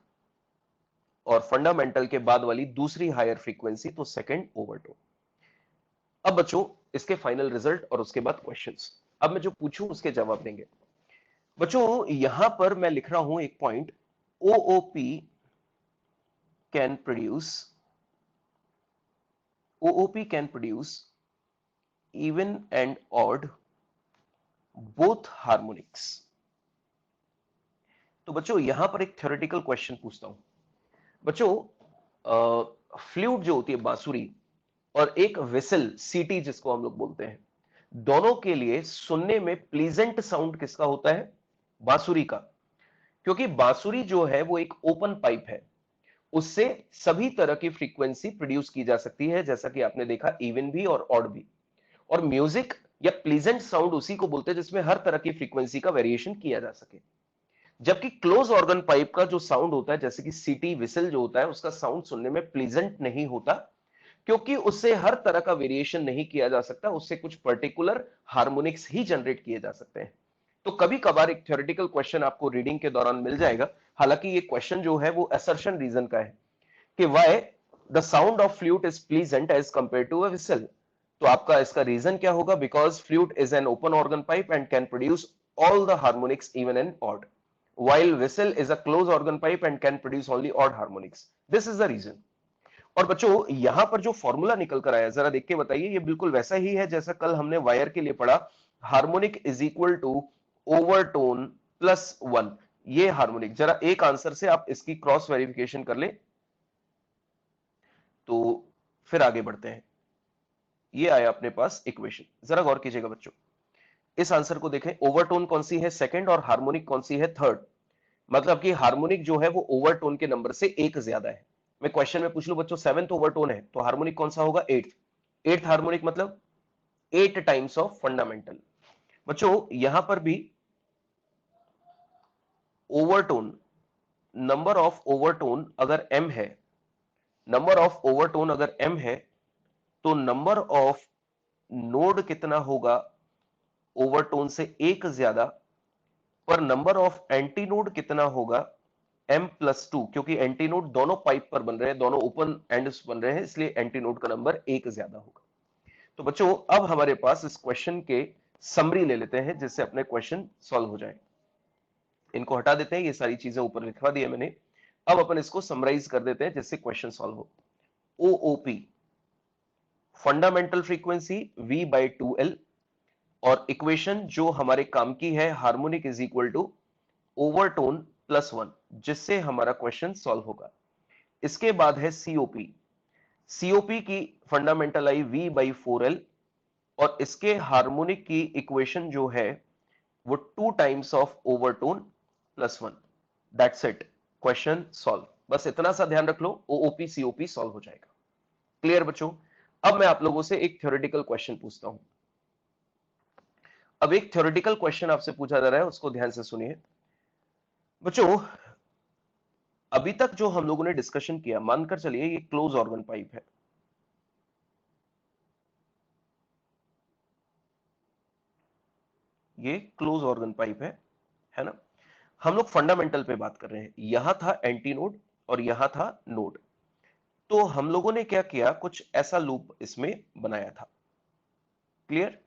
और फंडामेंटल के बाद वाली दूसरी हायर फ्रीक्वेंसी तो सेकंड ओवरटोन। अब बच्चों इसके फाइनल रिजल्ट और उसके बाद क्वेश्चंस। अब मैं जो पूछूं उसके जवाब देंगे। बच्चों यहां पर मैं लिख रहा हूं एक point, OOP can produce OOP can produce even and odd both harmonics। तो बच्चों यहां पर एक थ्योरेटिकल क्वेश्चन पूछता हूं। बच्चों फ्लूट जो होती है बांसुरी, और एक विसल सीटी जिसको हम लोग बोलते हैं, दोनों के लिए सुनने में प्लीजेंट साउंड किसका होता है? बांसुरी का। क्योंकि बांसुरी जो है वो एक ओपन पाइप है, उससे सभी तरह की फ्रीक्वेंसी प्रोड्यूस की जा सकती है, जैसा कि आपने देखा इवन भी और ऑड भी। और म्यूजिक या प्लीजेंट साउंड उसी को बोलते हैं जिसमें हर तरह की फ्रीक्वेंसी का वेरिएशन किया जा सके। जबकि क्लोज ऑर्गन पाइप का जो साउंड होता है, जैसे कि सीटी विसल जो होता है, उसका साउंड सुनने में प्लीजेंट नहीं होता, क्योंकि उससे हर तरह का वेरिएशन नहीं किया जा सकता, उससे कुछ पर्टिकुलर हार्मोनिक्स ही जनरेट किए जा सकते हैं। तो कभी कभार एक थ्योरेटिकल क्वेश्चन आपको रीडिंग के दौरान मिल जाएगा, हालांकि ये क्वेश्चन जो है वो असर्शन रीजन का है कि why the sound of flute is pleasant as compare to a whistle. तो आपका इसका रीजन क्या होगा? Because flute is an open organ pipe and can produce all the harmonics even and odd, while whistle is a closed organ pipe and can produce only odd harmonics. This is the reason. और बच्चों यहां पर जो formula निकल कर आया, जरा देख के बताइए, ये बिल्कुल वैसा ही है जैसा कल हमने वायर के लिए पढ़ा, harmonic is equal to overtone plus 1। ये हार्मोनिक, जरा एक आंसर से आप इसकी क्रॉस वेरिफिकेशन कर ले तो फिर आगे बढ़ते हैं। ये आया अपने पास इक्वेशन, जरा गौर कीजिएगा बच्चों, इस आंसर को देखें, ओवरटोन कौन सी है? सेकंड, और हार्मोनिक कौन सी है? थर्ड। मतलब कि हार्मोनिक जो है वो ओवरटोन के नंबर से एक ज्यादा है। मैं क्वेश्चन में पूछ लूं बच्चों, सेवेंथ ओवरटोन है तो हार्मोनिक कौन सा होगा? एट्थ। एट्थ हार्मोनिक मतलब 8 टाइम्स ऑफ फंडामेंटल। बच्चों यहां पर भी ओवरटोन, नंबर ऑफ ओवरटोन अगर m है, नंबर ऑफ ओवरटोन अगर m है, तो नंबर ऑफ नोड कितना होगा ओवरटोन से एक ज्यादा, पर नंबर ऑफ एंटीनोड कितना होगा m+2, क्योंकि एंटीनोड दोनों पाइप पर बन रहे हैं, दोनों ओपन एंड्स बन रहे हैं, इसलिए एंटीनोड का नंबर एक ज्यादा होगा। तो बच्चों अब हमारे पास इस क्वेश्चन के समरी ले लेते हैं जिससे अपने क्वेश्चन सॉल्व हो जाए। इनको हटा देते हैं, ये सारी चीजें ऊपर लिखवा दी है मैंने। अब अपन इसको समराइज कर देते हैं जिससे क्वेश्चन सॉल्व हो। ओओपी फंडामेंटल फ्रीक्वेंसी V/2L, और इक्वेशन जो हमारे काम की है, harmonic is equal to overtone plus 1, जिससे हमारा क्वेश्चन सॉल्व होगा। इसके बाद है सीओपी, सीओपी की फंडामेंटल आई V/4L, और इसके हार्मोनिक की इक्वेशन जो है वो 2 times of overtone plus 1। That's it, question solve. बस इतना सा ध्यान रख लो, ओओपी सीओपी सॉल्व हो जाएगा। क्लियर बच्चों? अब मैं आप लोगों से एक थ्योरेटिकल क्वेश्चन पूछता हूं। अब एक थ्योरेटिकल क्वेश्चन आपसे पूछा जा रहा है, उसको ध्यान से सुनिए बच्चों। अभी तक जो हम लोगों ने डिस्कशन किया, मानकर चलिए ये क्लोज ऑर्गन पाइप है, ये क्लोज ऑर्गन पाइप है ना? हम लोग फंडामेंटल पे बात कर रहे हैं, यहां था एंटीनोड और यहां था नोड। तो हम लोगों ने क्या किया, कुछ ऐसा लूप इसमें बनाया था। क्लियर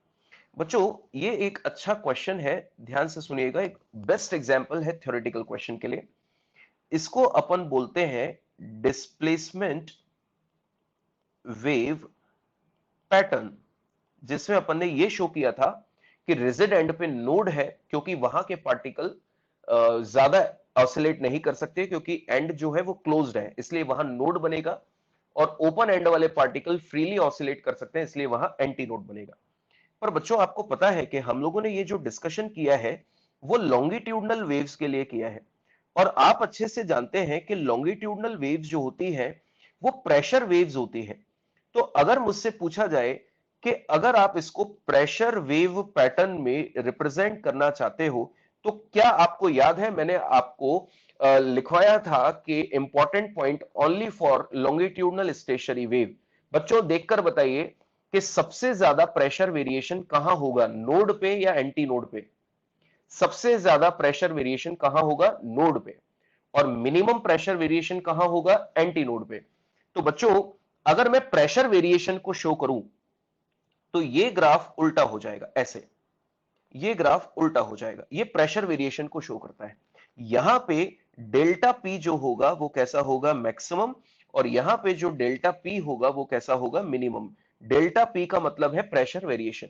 बच्चों? ये एक अच्छा क्वेश्चन है, ध्यान से सुनिएगा, एक बेस्ट एग्जांपल है थ्योरेटिकल क्वेश्चन के लिए। इसको अपन बोलते हैं डिस्प्लेसमेंट वेव पैटर्न, जिसमें अपन ने ये शो किया था कि रिजिड एंड पे नोड है, क्योंकि वहां के पार्टिकल ज्यादा ऑसिलेट नहीं कर सकते, क्योंकि एंड जो है वो क्लोज्ड है, इसलिए वहां नोड बनेगा। और ओपन एंड वाले पार्टिकल फ्रीली ऑसिलेट कर सकते हैं, इसलिए वहां एंटी नोड बनेगा। पर बच्चों आपको पता है कि हम लोगों ने ये जो डिस्कशन किया है वो लॉन्गिट्यूडनल वेव्स के लिए किया है, और आप अच्छे से जानते हैं कि लॉन्गिट्यूडनल वेव्स जो होती है वो प्रेशर वेव्स होती है। तो अगर मुझसे पूछा जाए कि अगर आप इसको प्रेशर वेव पैटर्न में रिप्रेजेंट करना चाहते हो, तो क्या आपको याद है मैंने आपको लिखवाया था कि important point only for longitudinal stationary wave. बच्चों देखकर बताइए कि सबसे ज्यादा प्रेशर वेरिएशन कहां होगा, नोड पे या एंटी नोड पे? सबसे ज्यादा प्रेशर वेरिएशन कहां होगा? नोड पे। और मिनिमम प्रेशर वेरिएशन कहां होगा? एंटी नोड पे। तो बच्चों अगर मैं प्रेशर वेरिएशन को शो करूं तो ये ग्राफ उल्टा हो जाएगा, ऐसे ये ग्राफ उल्टा हो जाएगा, ये प्रेशर वेरिएशन को शो करता है। यहां पे डेल्टा पी जो होगा वो कैसा होगा? मैक्सिमम। और यहां पे जो डेल्टा पी होगा वो कैसा होगा? मिनिमम। डेल्टा पी का मतलब है प्रेशर वेरिएशन।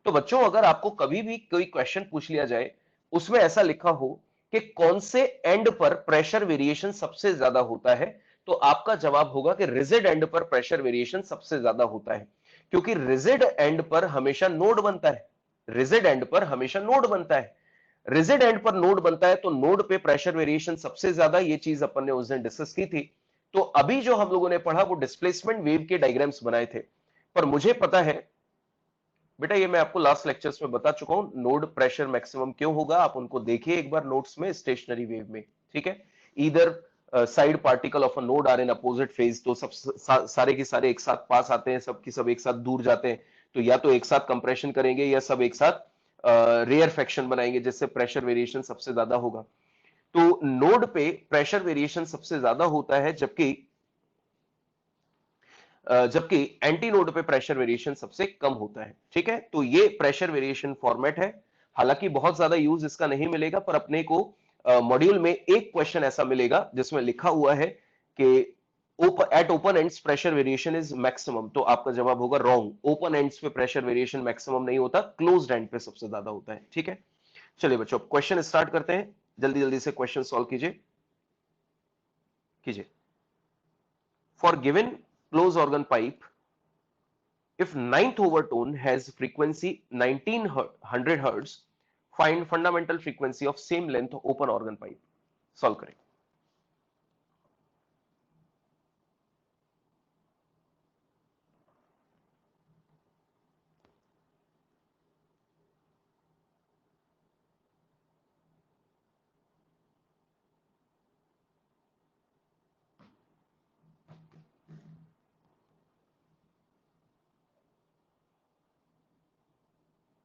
तो बच्चों अगर आपको कभी भी कोई क्वेश्चन पूछ लिया जाए, उसमें ऐसा लिखा हो कि कौन से एंड पर प्रेशर वेरिएशन सबसे ज्यादा होता है, तो आपका जवाब होगा कि रिजिड एंड पर प्रेशर वेरिएशन सबसे ज्यादा होता है, क्योंकि रिजिड एंड पर हमेशा नोड बनता है, रिजिड एंड पर हमेशा नोड बनता है। रिजिड एंड पर नोड बनता है तो नोड पे प्रेशर वेरिएशन सबसे ज्यादा, ये चीज अपन ने उस दिन डिस्कस की थी। तो अभी जो हम लोगों ने पढ़ा वो डिस्प्लेसमेंट वेव के डायग्राम्स बनाए थे, पर मुझे पता है बेटा, ये मैं आपको लास्ट लेक्चर्स में बता चुका हूं, नोड प्रेशर मैक्सिमम क्यों होगा, आप उनको देखिए एक बार नोट्स में स्टेशनरी वेव में, ठीक है। इधर side particle of a node are in opposite phase, तो सब सारे के सारे एक साथ पास आते हैं, सब की सब एक साथ दूर जाते हैं, तो या तो एक साथ कंप्रेशन करेंगे या सब एक साथ रेयर फ्रैक्शन बनाएंगे, जिससे प्रेशर वेरिएशन सबसे ज्यादा होगा। तो नोड पे प्रेशर वेरिएशन सबसे ज्यादा होता है, जबकि एंटी नोड पे प्रेशर वेरिएशन सबसे कम होता है, ठीक है। तो ये प्रेशर वेरिएशन फॉर्मेट है, हालांकि बहुत ज्यादा यूज इसका नहीं मिलेगा, पर अपने को मॉड्यूल में एक क्वेश्चन ऐसा मिलेगा जिसमें लिखा हुआ है कि eight open ends pressure variation is maximum, तो आपका जवाब होगा रॉन्ग। ओपन एंड्स पे प्रेशर वेरिएशन मैक्सिमम नहीं होता, क्लोज्ड एंड पे सबसे ज्यादा होता है, ठीक है। चलिए बच्चों, क्वेश्चन स्टार्ट करते हैं, जल्दी जल्दी से क्वेश्चन सॉल्व कीजिए कीजिए। For given close organ pipe, if ninth overtone has frequency 1900 hertz, find fundamental frequency of same length open organ pipe. Solve करें।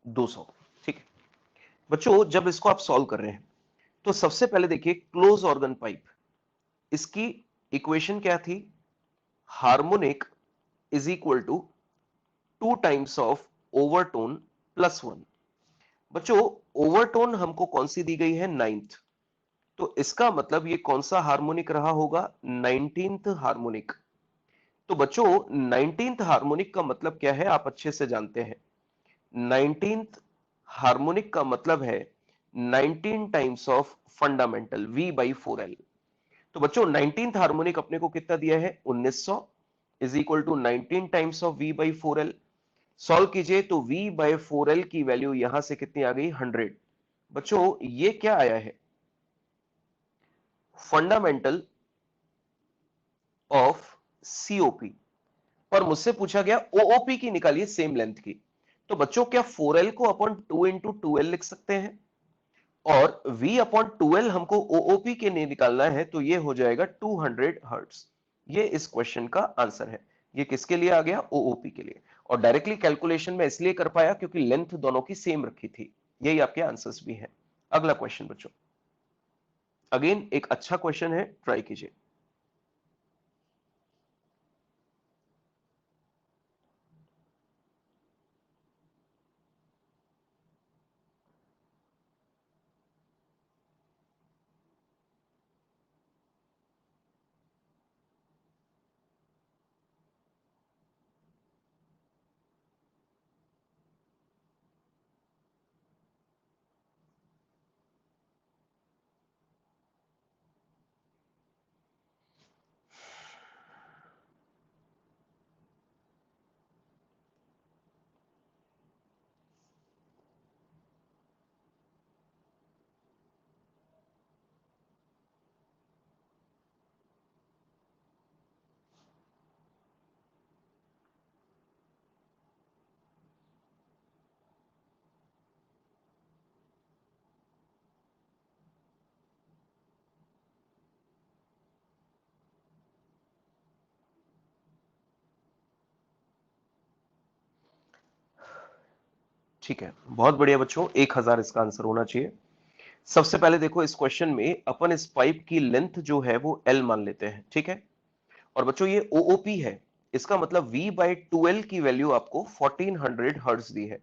दो सौ, ठीक है बच्चों। जब इसको आप सॉल्व कर रहे हैं तो सबसे पहले देखिए क्लोज ऑर्गन पाइप, इसकी इक्वेशन क्या थी, harmonic is equal to 2 times of overtone plus 1। बच्चों ओवरटोन हमको कौन सी दी गई है, नाइन्थ, तो इसका मतलब ये कौन सा हार्मोनिक रहा होगा, 19th हार्मोनिक। तो बच्चों 19th हार्मोनिक का मतलब क्या है, आप अच्छे से जानते हैं। 19th हार्मोनिक का मतलब है 19 टाइम्स ऑफ फंडामेंटल V/4L। तो बच्चों 19th हार्मोनिक अपने को कितना दिया है, 1900 is equal to 19 times of V/4L। Solve कीजिए तो V/4L की वैल्यू यहां से कितनी आ गई, 100। बच्चों ये क्या आया है, फंडामेंटल ऑफ COP, पर मुझसे पूछा गया OOP की निकालिए सेम लेंथ की। तो बच्चों क्या 4L को अपन 2 इंटू 2L लिख सकते हैं, और V अपॉन 2L हमको OOP के लिए निकालना है, तो ये हो जाएगा 200 हर्ट्ज। ये इस क्वेश्चन का आंसर है। ये किसके लिए आ गया, OOP के लिए। और डायरेक्टली कैलकुलेशन में इसलिए कर पाया क्योंकि लेंथ दोनों की सेम रखी थी। यही आपके आंसर्स भी हैं। अगला क्वेश्चन बच्चों, अगेन एक अच्छा क्वेश्चन है, ट्राई कीजिए। ठीक है, बहुत बढ़िया बच्चों, 1000 इसका आंसर होना चाहिए। सबसे पहले देखो इस क्वेश्चन में अपन इस पाइप की लेंथ जो है वो L मान लेते हैं, ठीक है। और बच्चों ये OOP है, इसका मतलब V/2L की वैल्यू आपको 1400 हर्ट्ज दी है।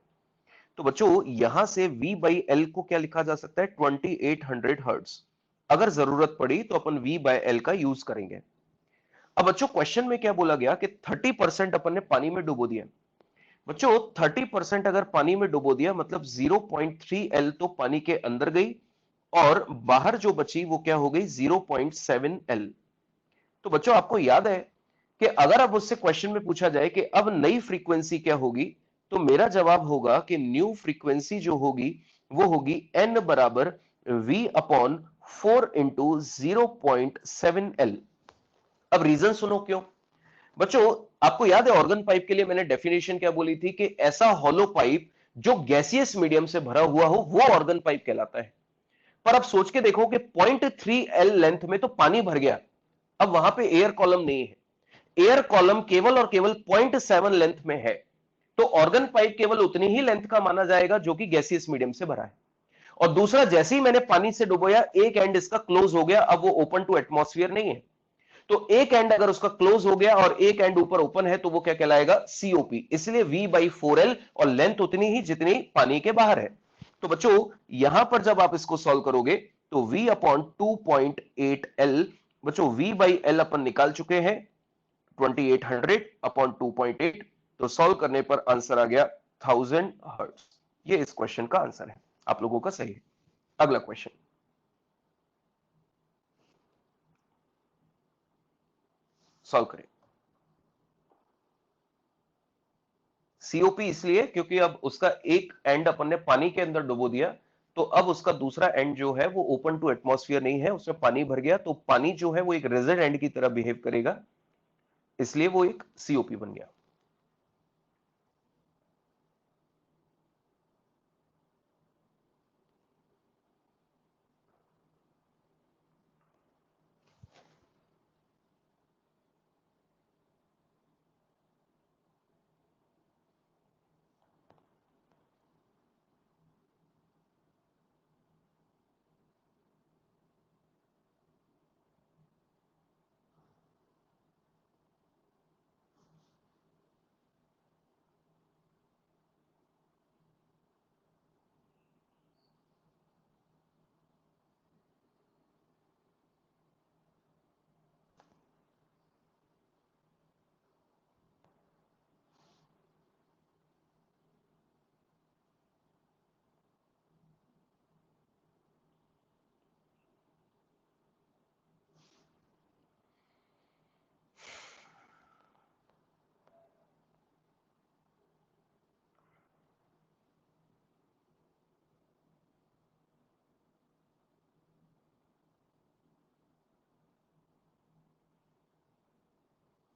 तो बच्चों यहां से V/L को क्या लिखा जा सकता है, 2800 हर्ट्ज। अगर जरूरत पड़ी तो अपन V/L का यूज करेंगे। अब बच्चों क्वेश्चन में क्या बोला गया कि 30% अपन ने पानी में डुबो दिया। बच्चों 30% अगर पानी में डुबो दिया मतलब 0.3L तो पानी के अंदर गई, और बाहर जो बची वो क्या हो गई, 0.7L। तो बच्चों आपको याद है कि अगर अब उससे क्वेश्चन में पूछा जाए कि अब नई फ्रीक्वेंसी क्या होगी, तो मेरा जवाब होगा कि न्यू फ्रीक्वेंसी जो होगी वो होगी n बराबर v अपॉन 4 इंटू 0.7l। अब रीजन सुनो क्यों बच्चों। आपको याद है ऑर्गन पाइप के लिए मैंने डेफिनेशन क्या बोली थी कि ऐसा हॉलो पाइप जो गैसियस मीडियम से भरा हुआ हो वो ऑर्गन पाइप कहलाता है। पर अब सोच के देखो कि 0.3l लेंथ में तो पानी भर गया, अब वहां पे एयर कॉलम नहीं है, एयर कॉलम केवल और केवल 0.7 लेंथ में है, तो ऑर्गन पाइप केवल उतनी ही लेंथ का माना जाएगा जो कि गैसियस मीडियम से भरा है। और दूसरा, जैसे ही मैंने पानी से डुबोया एक एंड इसका क्लोज हो गया, अब वो ओपन टू एटमॉस्फेयर नहीं है, तो एक एंड अगर उसका क्लोज हो गया और एक एंड ऊपर ओपन है तो वो क्या कहलाएगा, सीओपी। इसलिए V/4L और लेंथ उतनी ही जितनी पानी के बाहर है। तो बच्चों यहां पर जब आप इसको सॉल्व करोगे तो V अपॉन 2.8L, बच्चों V/L अपन निकाल चुके हैं 2800 अपॉन 2.8, तो सॉल्व करने पर आंसर आ गया 1000 हर्ट्ज। ये इस क्वेश्चन का आंसर है, आप लोगों का सही है। अगला क्वेश्चन सॉल्व करें। सीओपी इसलिए क्योंकि अब उसका एक एंड अपन ने पानी के अंदर डुबो दिया, तो अब उसका दूसरा एंड जो है वो ओपन टू एटमॉस्फेयर नहीं है, उसमें पानी भर गया, तो पानी जो है वो एक रेजिड एंड की तरह बिहेव करेगा, इसलिए वो एक सीओपी बन गया।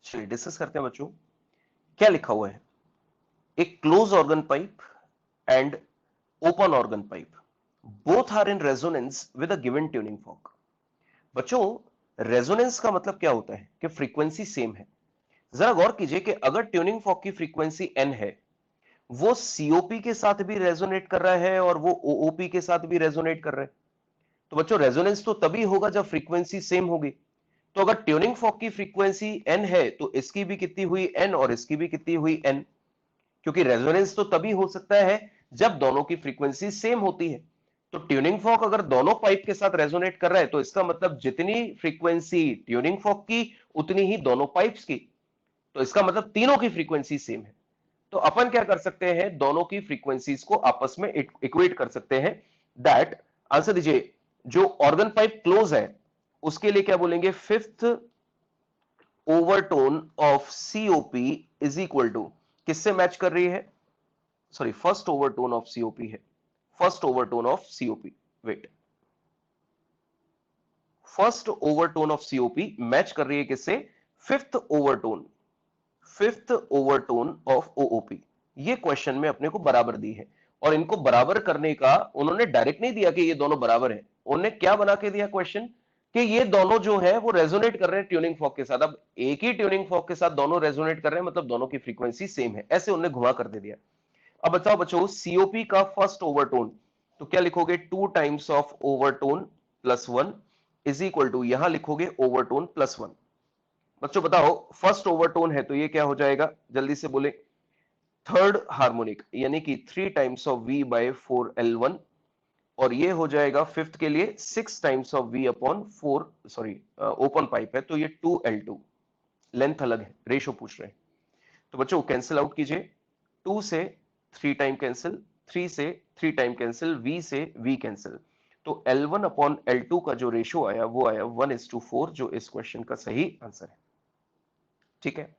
चलिए डिस्कस करते हैं बच्चों। क्या लिखा हुआ है, एक close organ pipe and open organ pipe both are in resonance with a given tuning fork. बच्चों रेजोनेंस का मतलब क्या होता है कि फ्रीक्वेंसी सेम है। जरा गौर कीजिए कि अगर ट्यूनिंग फॉर्क की फ्रीक्वेंसी n है, वो सीओपी के साथ भी रेजोनेट कर रहा है और वो ओओपी के साथ भी रेजोनेट कर रहा है, तो बच्चों रेजोनेंस तो तभी होगा जब फ्रीक्वेंसी सेम होगी। तो अगर ट्यूनिंग फॉर्क की फ्रीक्वेंसी n है तो इसकी भी कितनी हुई n और इसकी भी कितनी हुई n, क्योंकि रेजोनेंस तो तभी हो सकता है जब दोनों की फ्रीक्वेंसी सेम होती है। तो ट्यूनिंग फॉर्क अगर दोनों पाइप के साथ रेजोनेट कर रहा है तो इसका मतलब जितनी फ्रीक्वेंसी ट्यूनिंग फॉर्क की उतनी ही दोनों पाइप्स की, तो इसका मतलब तीनों की फ्रीक्वेंसी सेम है। तो अपन क्या कर सकते हैं, दोनों की फ्रीक्वेंसीज को आपस में इक्वेट कर सकते हैं। दैट आंसर दीजिए, जो ऑर्गन पाइप क्लोज है उसके लिए क्या बोलेंगे, fifth overtone of COP is equal to, किससे मैच कर रही है, sorry first overtone of COP है, first overtone of COP, wait, first overtone of COP match कर रही है किससे, fifth overtone, fifth overtone of OOP. ये क्वेश्चन में अपने को बराबर दी है, और इनको बराबर करने का उन्होंने डायरेक्ट नहीं दिया कि ये दोनों बराबर है, उन्होंने क्या बना के दिया क्वेश्चन, कि ये दोनों जो है वो रेजोनेट कर रहे हैं ट्यूनिंग फॉर्क के साथ। अब एक ही ट्यूनिंग फॉर्क के साथ दोनों रेजोनेट कर रहे हैं, मतलब दोनों की फ्रीक्वेंसी सेम है, ऐसे उन्होंने घुमा कर दे दिया। अब बताओ बच्चों सीओपी का फर्स्ट ओवरटोन, तो क्या लिखोगे, 2 times of overtone plus 1 is equal to, यहां लिखोगे ओवरटोन प्लस 1। बच्चों बताओ फर्स्ट ओवरटोन है तो ये क्या हो जाएगा, जल्दी से बोले, थर्ड हार्मोनिक, यानी कि 3 टाइम्स ऑफ V/4L1, और ये हो जाएगा फिफ्थ के लिए 6 times of V upon 4, sorry open pipe है तो ये 2L2, लेंथ अलग है, रेशो पूछ रहे हैं। तो बच्चों कैंसिल आउट कीजिए, 2 से 3 टाइम कैंसिल, 3 से 3 टाइम कैंसिल, V से V कैंसिल, तो L1 अपॉन L2 का जो रेशो आया वो आया 1:4, जो इस क्वेश्चन का सही आंसर है। ठीक है,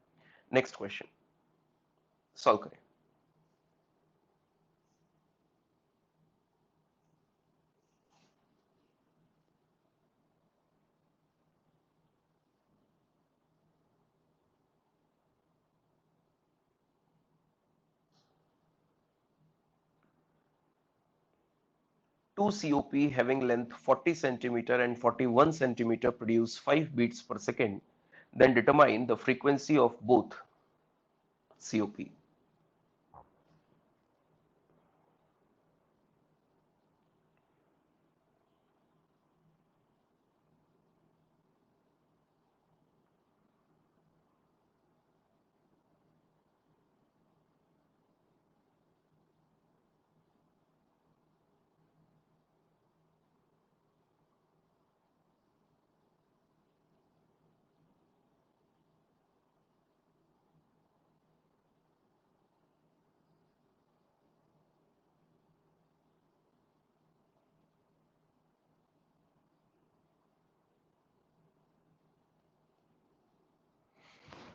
नेक्स्ट क्वेश्चन सॉल्व करें। two COP having length 40 centimeter and 41 centimeter produce 5 beats per second, then determine the frequency of both COP.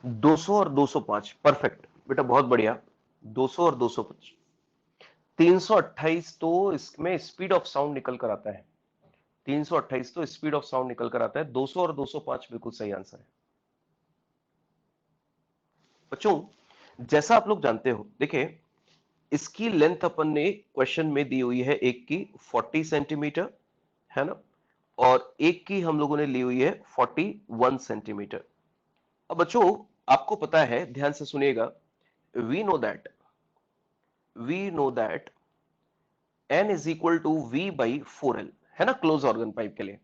दो सौ और 205, परफेक्ट बेटा, बहुत बढ़िया। 200 और 205, 328 तो इसमें स्पीड ऑफ साउंड निकल कर आता है। 328 तो स्पीड ऑफ साउंड निकल कर आता है। 200 और 205 बिल्कुल सही आंसर है बच्चों। जैसा आप लोग जानते हो, देखिए इसकी लेंथ अपन ने क्वेश्चन में दी हुई है, एक की 40 सेंटीमीटर है ना, और एक की हम लोगों ने ली हुई है 41 सेंटीमीटर। अब बच्चों आपको पता है, ध्यान से सुनिएगा, we know that n is equal to v by 4l, है ना, क्लोज ऑर्गन पाइप के लिए।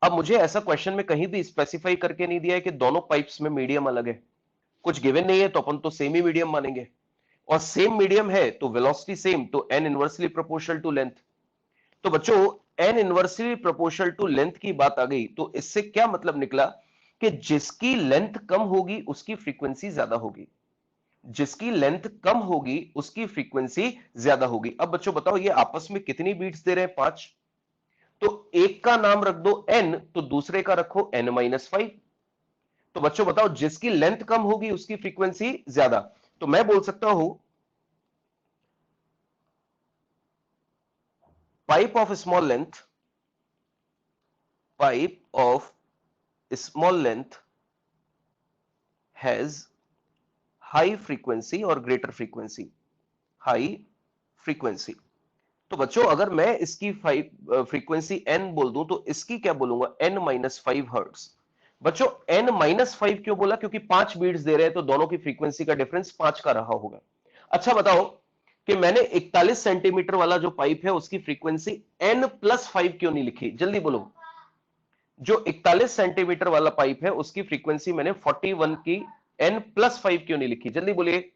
अब मुझे ऐसा क्वेश्चन में कहीं भी स्पेसिफाई करके नहीं दिया है कि दोनों पाइप्स में मीडियम अलग है, कुछ गिवन नहीं है, तो अपन तो सेम ही मीडियम मानेंगे, और सेम मीडियम है तो वेलोसिटी सेम, तो n inversely proportional to length. तो बच्चों n inversely proportional to length की बात आ गई, तो इससे क्या मतलब निकला कि जिसकी लेंथ कम होगी उसकी फ्रीक्वेंसी ज्यादा होगी, जिसकी लेंथ कम होगी उसकी फ्रीक्वेंसी ज्यादा होगी। अब बच्चों बताओ ये आपस में कितनी बीट्स दे रहे हैं? 5। तो एक का नाम रख दो n, तो दूसरे का रखो n-5। तो बच्चों बताओ जिसकी लेंथ कम होगी उसकी फ्रीक्वेंसी ज्यादा, तो मैं बोल सकता हूं pipe of small length, pipe of small length has high frequency और ग्रेटर फ्रीक्वेंसी, हाई फ्रीक्वेंसी। तो बच्चों अगर मैं इसकी फ्रीक्वेंसी n बोल दूं तो इसकी क्या बोलूंगा? n-5 hertz. बच्चों n-5 क्यों बोला? क्योंकि 5 बीट्स दे रहे हैं, तो दोनों की फ्रीक्वेंसी का डिफरेंस 5 का रहा होगा। अच्छा बताओ कि मैंने 41 सेंटीमीटर वाला जो पाइप है उसकी फ्रीक्वेंसी n+5 क्यों नहीं लिखी? जल्दी बोलो। जो 41 सेंटीमीटर वाला पाइप है उसकी फ्रीक्वेंसी मैंने 41 की n+5 क्यों नहीं लिखी? जल्दी बोलिए।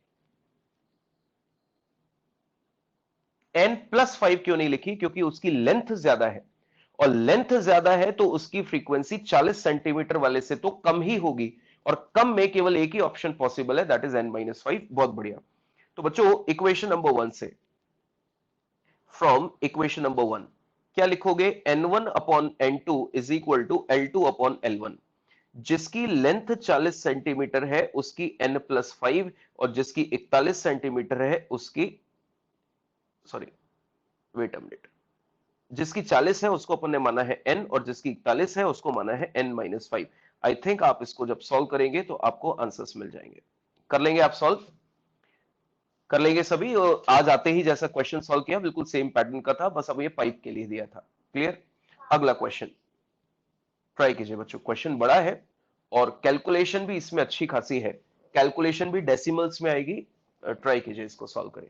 n+5 क्यों नहीं लिखी? क्योंकि उसकी लेंथ ज्यादा है, और लेंथ ज्यादा है तो उसकी फ्रीक्वेंसी 40 सेंटीमीटर वाले से तो कम ही होगी, और कम में केवल एक ही ऑप्शन पॉसिबल है, दैट इज n-5। बहुत बढ़िया। तो बच्चों इक्वेशन नंबर 1 से, फ्रॉम इक्वेशन नंबर 1 क्या लिखोगे? n1 upon n2 is equal to l2 upon l1। जिसकी लेंथ 40 सेंटीमीटर है उसकी n+5, और जिसकी 41 सेंटीमीटर है उसकी, सॉरी वेट अ मिनट, जिसकी 40 है उसको अपन ने माना है n, और जिसकी 41 है उसको माना है n-5। आई थिंक आप इसको जब सॉल्व करेंगे तो आपको आंसर्स मिल जाएंगे। कर लेंगे आप सॉल्व? कर लेंगे सभी? और आज आते ही जैसा क्वेश्चन सॉल्व किया बिल्कुल सेम पैटर्न का था, बस अब ये पाइप के लिए दिया था। क्लियर? अगला क्वेश्चन ट्राई कीजिए बच्चों, क्वेश्चन बड़ा है और कैलकुलेशन भी इसमें अच्छी खासी है, कैलकुलेशन भी डेसिमल्स में आएगी। ट्राई कीजिए इसको सॉल्व करें।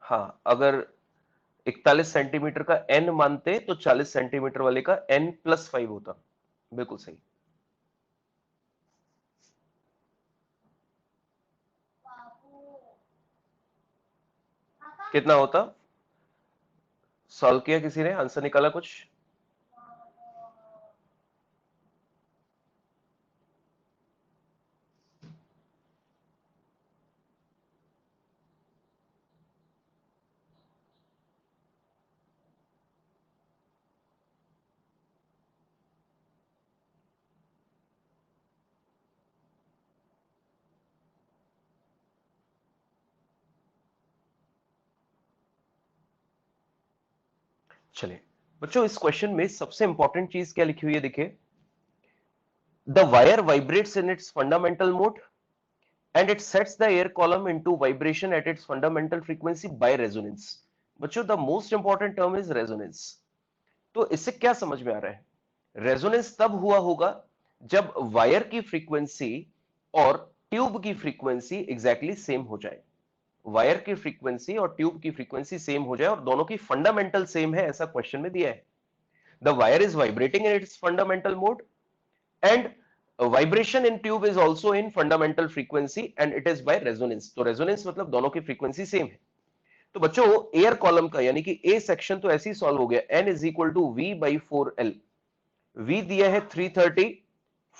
हाँ, अगर 41 सेंटीमीटर का n मानते तो 40 सेंटीमीटर वाले का n+5 होता। बिल्कुल सही। कितना होता? सॉल्व किया किसी ने? आंसर निकाला कुछ? चलिए बच्चों, इस क्वेश्चन में सबसे इंपॉर्टेंट चीज क्या लिखी हुई है? देखिए, the wire vibrates in its fundamental mode and it sets the air column into vibration at its fundamental frequency by resonance. बच्चों, the most important term is resonance. तो इससे क्या समझ में आ रहा है? रेजोनेंस तब हुआ होगा जब वायर की फ्रीक्वेंसी और ट्यूब की फ्रीक्वेंसी एग्जैक्टली सेम हो जाए। वायर की फ्रीक्वेंसी और ट्यूब की फ्रीक्वेंसी सेम हो जाए और दोनों की फंडामेंटल सेम है, ऐसा क्वेश्चन में दिया है। The wire is vibrating in its fundamental mode and vibration in tube is also in fundamental frequency and it is by resonance। तो resonance मतलब दोनों की फ्रीक्वेंसी सेम है। तो बच्चों, एयर कॉलम का यानी कि ए सेक्शन तो ऐसे ही सॉल्व हो गया। n is equal to we by 4l। v दिया है 330,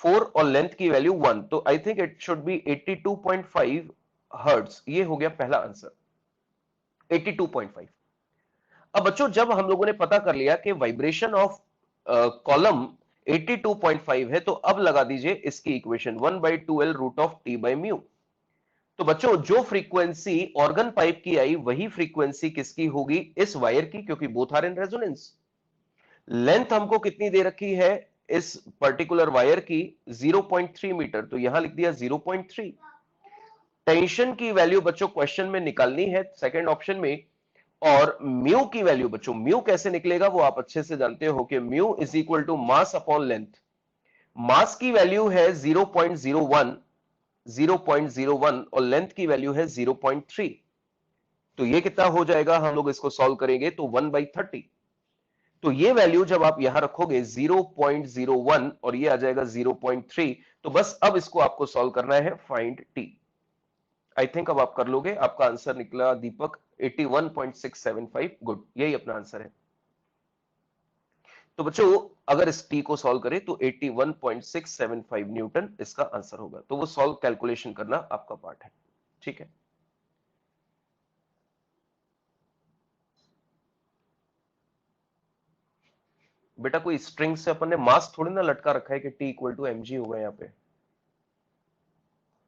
4 और लेंथ की वैल्यू 1, तो I think it should be 82.5 hertz. ये हो गया पहला आंसर, 82.5। अब बच्चों, जब हम लोगों ने पता कर लिया कि वाइब्रेशन ऑफ कॉलम 82.5 है, तो अब लगा दीजिए इसकी equation 1/2l root of T by mu. तो बच्चों, जो फ्रीक्वेंसी ऑर्गन पाइप की आई वही फ्रीक्वेंसी किसकी होगी? इस वायर की, क्योंकि both are in resonance. Length हमको कितनी दे रखी है इस पर्टिकुलर वायर की? 0.3 मीटर, तो यहां लिख दिया 0.3। टेंशन की वैल्यू बच्चों क्वेश्चन में निकालनी है सेकंड ऑप्शन में, और म्यू की वैल्यू बच्चों, म्यू कैसे निकलेगा वो आप अच्छे से जानते हो कि mu is equal to mass upon length. Mass की वैल्यू है 0.01, 0.01 और लेंथ की वैल्यू है 0.3। तो ये कितना हो जाएगा? हम लोग इसको सॉल्व करेंगे तो 1/30। तो ये वैल्यू जब आप यहां रखोगे 0.01 और ये आ जाएगा 0.3, तो बस अब इसको आपको सॉल्व करना है, फाइंड टी। आई थिंक अब आप कर लोगे। आपका आंसर निकला दीपक 81.675। गुड, यही अपना आंसर है। तो बच्चों, अगर इस टी को सॉल्व करें तो 81.675 न्यूटन इसका आंसर होगा। तो वो सॉल्व कैलकुलेशन करना आपका पार्ट है, ठीक है। बेटा, कोई स्ट्रिंग से अपन ने मास थोड़ी ना लटका रखा है कि T equal to M G होगा यहाँ पे।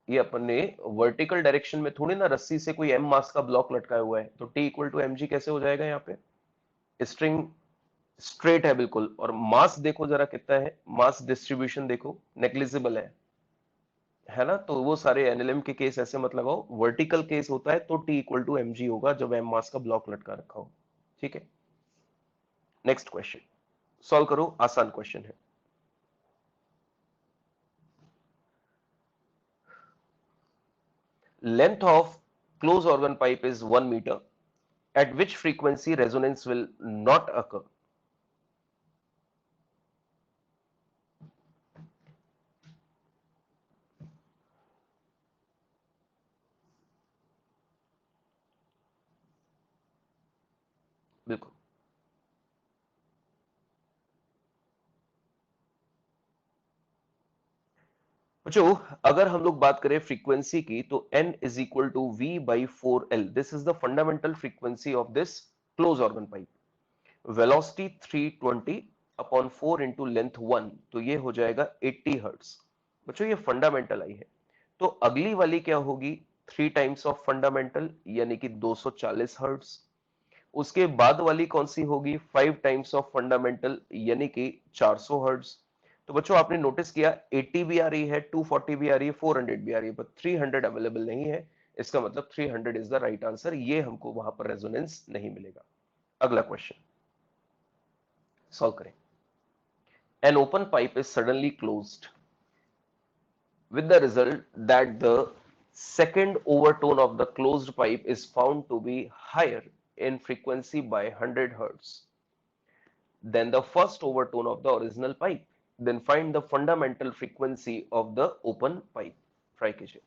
ये अपन ने वर्टिकल डायरेक्शन में थोड़ी ना रस्सी से कोई एम मास का ब्लॉक लटकाया हुआ है, तो T equal to M g कैसे हो जाएगा यहाँ पे? स्ट्रिंग स्ट्रेट है बिल्कुल। और मास देखो जरा कितना है, मास डिस्ट्रीब्यूशन देखो, नेग्लिजिबल है ना। तो वो सारे एनएलएम के केस ऐसे मत लगाओ। वर्टिकल केस होता है तो T equal to M G होगा जब एम मास का ब्लॉक लटका रखा हो, ठीक है। नेक्स्ट क्वेश्चन सॉल्व करो, आसान क्वेश्चन है। Length of closed organ pipe is 1 meter. At which frequency resonance will not occur? बिल्कुल बच्चों, अगर हम लोग बात करें फ्रीक्वेंसी की तो n is equal to we by 4l। This is the fundamental frequency of this close organ pipe. Velocity 320 upon 4 into length 1, तो ये हो जाएगा 80 हर्ट्स। बच्चों, ये फंडामेंटल आई है, तो अगली वाली क्या होगी? 3 टाइम्स ऑफ फंडामेंटल यानी कि 240 हर्ट्स। उसके बाद वाली कौन सी होगी? 5 टाइम्स ऑफ फंडामेंटल यानी कि 400 हर्ट्ज। तो बच्चों, आपने नोटिस किया 80 भी आ रही है, 240 भी आ रही है, 400 भी आ रही है, पर 300 अवेलेबल नहीं है। इसका मतलब 300 इज द राइट आंसर। ये हमको वहां पर रेजोनेंस नहीं मिलेगा। अगला क्वेश्चन सॉल्व करें। An open pipe is suddenly closed with the result that the second overtone of the closed pipe is found to be higher in frequency by 100 hertz than the first overtone of the original pipe. Then find the fundamental frequency of the open pipe. Try कीजिए.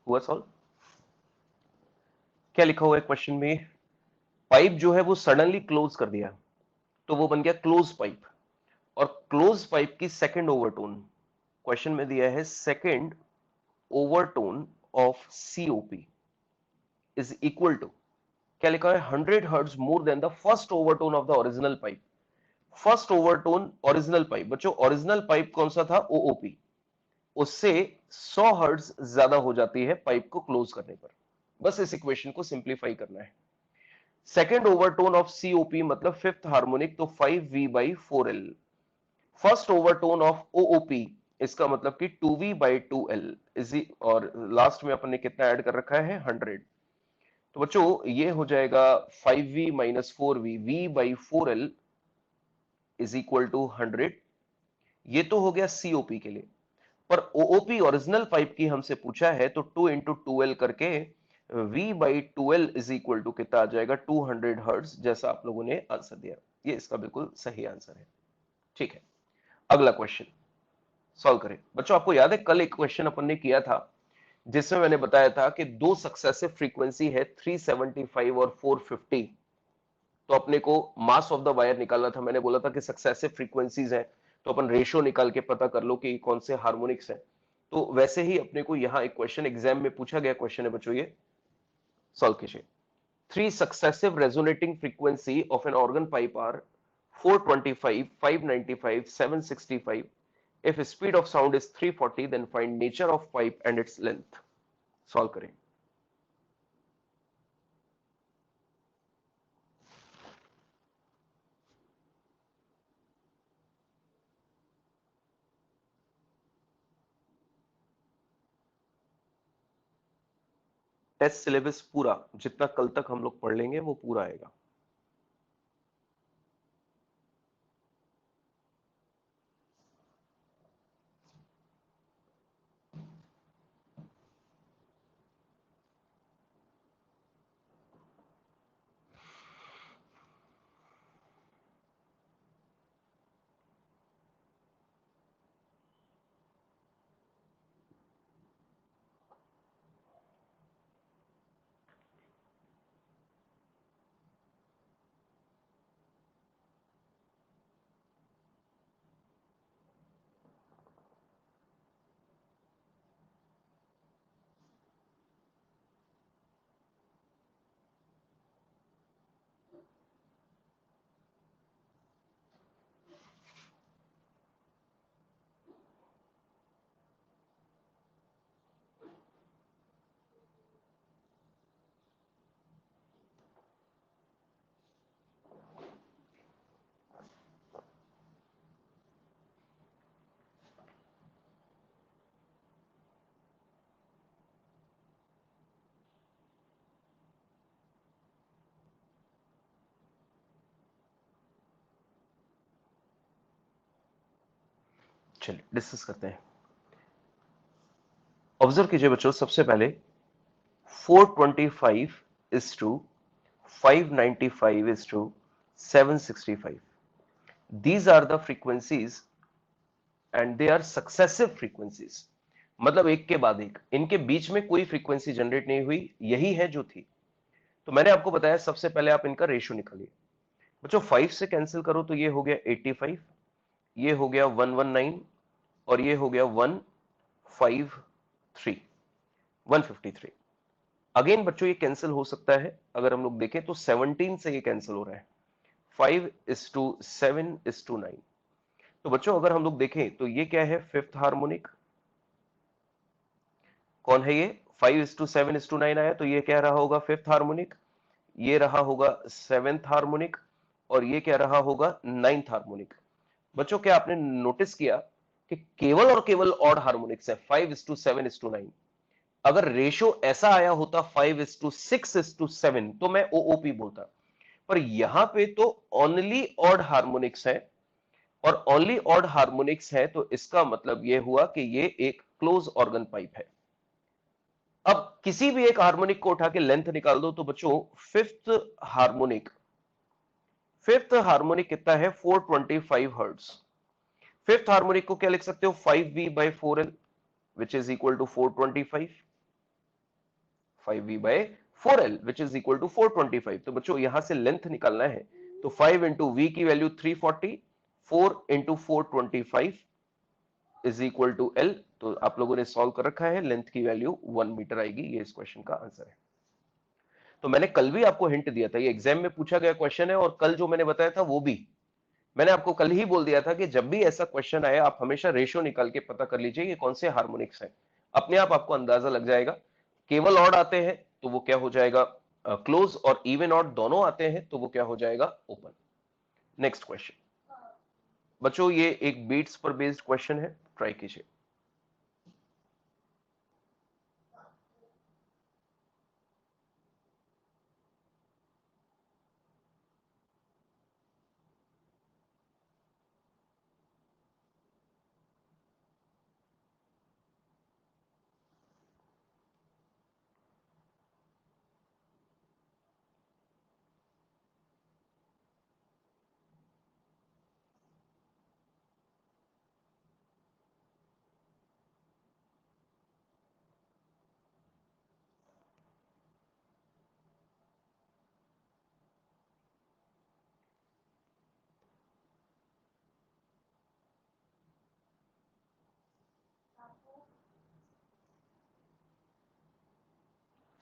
हुआ solve? क्या लिखा हुआ है question में? Pipe जो है वो सडनली क्लोज कर दिया, तो वो बन गया क्लोज पाइप, और क्लोज पाइप की सेकंड ओवरटोन क्वेश्चन में दिया है second overtone of COP is equal to, क्या लिखा है, 100 hertz more than the first overtone of the original pipe. First overtone original pipe, बच्चों ओरिजिनल पाइप कौन सा था? ओओपी. उससे 100 हर्ट्ज ज्यादा हो जाती है पाइप को क्लोज करने पर. बस इस इक्वेशन को सिंप्लीफाई करना है. सेकेंड ओवरटोन ऑफ सीओपी मतलब फिफ्थ हार्मोनिक, तो 5V/4L. First overtone of OOP इसका मतलब कि 2V/2L इजी, और लास्ट में अपन ने कितना ऐड कर रखा है? 100. तो बच्चों ये हो जाएगा 5V - 4V, V/4L is equal to 100. ये तो हो गया सीओपी के लिए. पर ओओपी ओरिजिनल पाइप की हमसे पूछा है, तो 2 × 2L करके V/2L इज इक्वल टू कितना आ जाएगा? 200 हर्ट्ज, जैसा आप लोगों ने आंसर दिया. ये इसका बिल्कुल सही आंसर है. ठीक है, अगला क्वेश्चन सॉल्व करें. बच्चों आपको याद है कल एक क्वेश्चन अपन ने किया था जिसमें मैंने बताया था कि दो सक्सेसिव फ्रीक्वेंसी है 375 और 450, तो अपने को मास ऑफ द वायर निकालना था. मैंने बोला था कि सक्सेसिव फ्रीक्वेंसीज है तो अपन रेशियो निकाल के पता कर लो कि कौन से हार्मोनिक्स है. तो वैसे ही अपने को यहाँ एक क्वेश्चन एग्जाम में पूछा गया क्वेश्चन है बच्चों, ये सॉल्व कीजिए. Three successive resonating frequency of an organ pipe are 425, 595, 765. If speed of sound is 340, then find nature of pipe and its length. Solve करें. टेस्ट सिलेबस पूरा जितना कल तक हम लोग पढ़ लेंगे वो पूरा आएगा. चलिए डिस्कस करते हैं. ऑब्जर्व कीजिए बच्चों, सबसे पहले 425 is to 595 is to 765. These are the frequencies and they are successive frequencies. मतलब एक के बाद एक, इनके बीच में कोई फ्रीक्वेंसी जनरेट नहीं हुई, यही है जो थी. तो मैंने आपको बताया सबसे पहले आप इनका रेशियो निकालिए. बच्चों 5 से कैंसिल करो तो ये हो गया 85, ये हो गया 119, और ये हो गया 153, 153. अगेन बच्चों ये कैंसिल हो सकता है, अगर हम लोग देखें तो 17 से ये कैंसिल हो रहा है. 5:7:9। तो बच्चों अगर हम लोग देखें तो ये क्या है, फिफ्थ हार्मोनिक। कौन है ये? 5:7:9 आया, तो ये क्या रहा होगा, फिफ्थ हार्मोनिक। ये रहा होगा सेवेंथ हार्मोनिक, और ये क्या रहा होगा, नाइन्थ हार्मोनिक। बच्चों क्या आपने नोटिस किया कि केवल और केवल ऑड हार्मोनिक्स है 5:7:9। अगर रेशो ऐसा आया होता 5:6:7 तो मैं ओओपी बोलता, पर यहां पे तो ओनली ऑड हार्मोनिक्स है, और ओनली ऑड हार्मोनिक्स है तो इसका मतलब यह हुआ कि ये एक क्लोज ऑर्गन पाइप है। अब किसी भी एक हार्मोनिक को उठा के लेंथ निकाल दो, तो बच्चों फिफ्थ हार्मोनिक, फिफ्थ हार्मोनिक कितना है, 425 हर्ट्ज। फिफ्थ हार्मोनिक को क्या लिख सकते हो, 5V/4L which is equal to 425, 5V/4L which is equal to 425। तो बच्चों यहां से लेंथ निकालना है, तो 5 इंटू वी की value 340, 4 into 425 is equal to L. तो आप लोगों ने सॉल्व कर रखा है, लेंथ की वैल्यू 1 मीटर आएगी। ये इस क्वेश्चन का आंसर है। तो मैंने कल भी आपको हिंट दिया था, ये एग्जाम में पूछा गया क्वेश्चन है, और कल जो मैंने बताया था वो भी मैंने आपको कल ही बोल दिया था कि जब भी ऐसा क्वेश्चन आए आप हमेशा रेशियो निकाल के पता कर लीजिए ये कौन से हार्मोनिक्स हैं। अपने आप आपको अंदाजा लग जाएगा। केवल ऑड आते हैं तो वो क्या हो जाएगा, क्लोज, और इवन ऑड दोनों आते हैं तो वो क्या हो जाएगा, ओपन। नेक्स्ट क्वेश्चन बच्चों, ये एक बीट्स पर बेस्ड क्वेश्चन है, ट्राई कीजिए।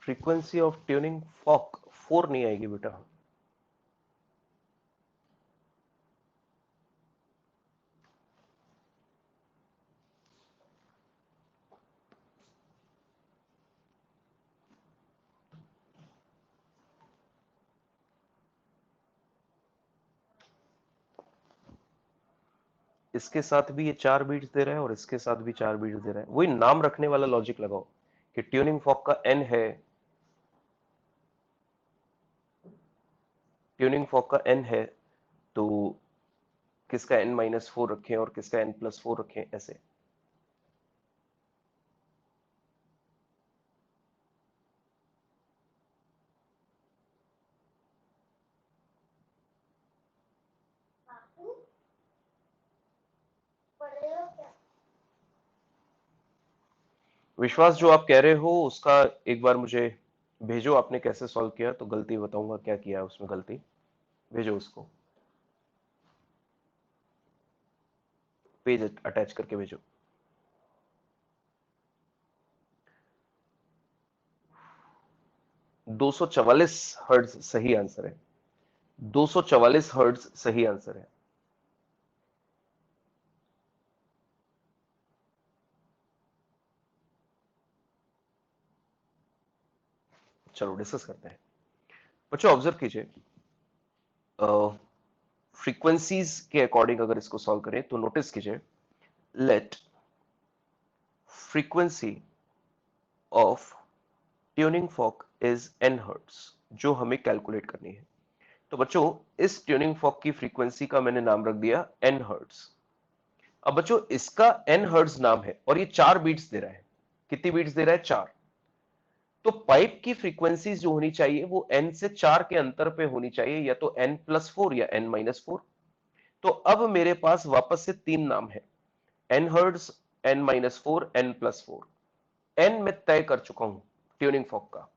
फ्रीक्वेंसी ऑफ ट्यूनिंग फॉक 4 नहीं आएगी बेटा। इसके साथ भी ये 4 बीट्स दे रहा है और इसके साथ भी 4 बीट्स दे रहा है। वही नाम रखने वाला लॉजिक लगाओ कि ट्यूनिंग फॉक का एन है, ट्यूनिंग फॉक का एन है, तो किसका n-4 रखें और किसका n+4 रखें, ऐसे। विश्वास, जो आप कह रहे हो उसका एक बार मुझे भेजो, आपने कैसे सॉल्व किया, तो गलती बताऊंगा क्या किया है उसमें गलती। भेजो उसको, पेज अटैच करके भेजो। 244 हर्ट्ज सही आंसर है। 244 हर्ट्ज सही आंसर है। चलो डिस्कस करते हैं। बच्चों ऑब्जर्व कीजिए, फ्रीक्वेंसीज के अकॉर्डिंग अगर इसको सॉल्व करें तो नोटिस कीजिए, let frequency of tuning fork is n hertz, जो हमें कैलकुलेट करनी है। तो बच्चों इस ट्यूनिंग फॉक की फ्रीक्वेंसी का मैंने नाम रख दिया n हर्ट्ज। अब बच्चों इसका n हर्ट्ज नाम है और ये 4 बीट्स दे रहा है। कितनी बीट्स दे रहा है, 4। तो पाइप की फ्रीक्वेंसी जो होनी चाहिए वो n से 4 के अंतर पे होनी चाहिए, या तो n+4 या n-4। तो अब मेरे पास वापस से 3 नाम है, n hertz, n-4, n+4। n मैं तय कर चुका हूं ट्यूनिंग फॉक का।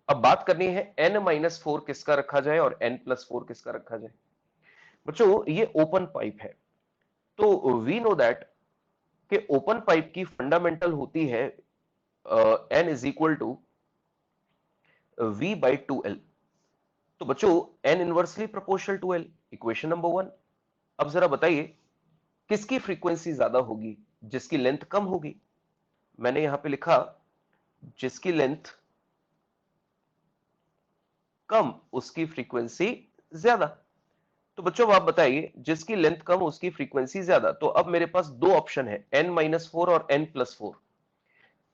अब बात करनी है n-4 किसका रखा जाए और n+4 किसका रखा जाए। बच्चों ये ओपन पाइप है, तो वी नो दैट कि ओपन पाइप की फंडामेंटल होती है n is equal to V/2L। तो बच्चों n inversely proportional to l, equation number 1। अब जरा बताइए किसकी फ्रीक्वेंसी ज्यादा होगी, जिसकी लेंथ कम होगी। मैंने यहां पे लिखा जिसकी लेंथ कम उसकी फ्रीक्वेंसी ज्यादा। तो बच्चों अब आप बताइए जिसकी लेंथ कम उसकी फ्रीक्वेंसी ज्यादा। तो अब मेरे पास दो ऑप्शन है, n-4 और n+4।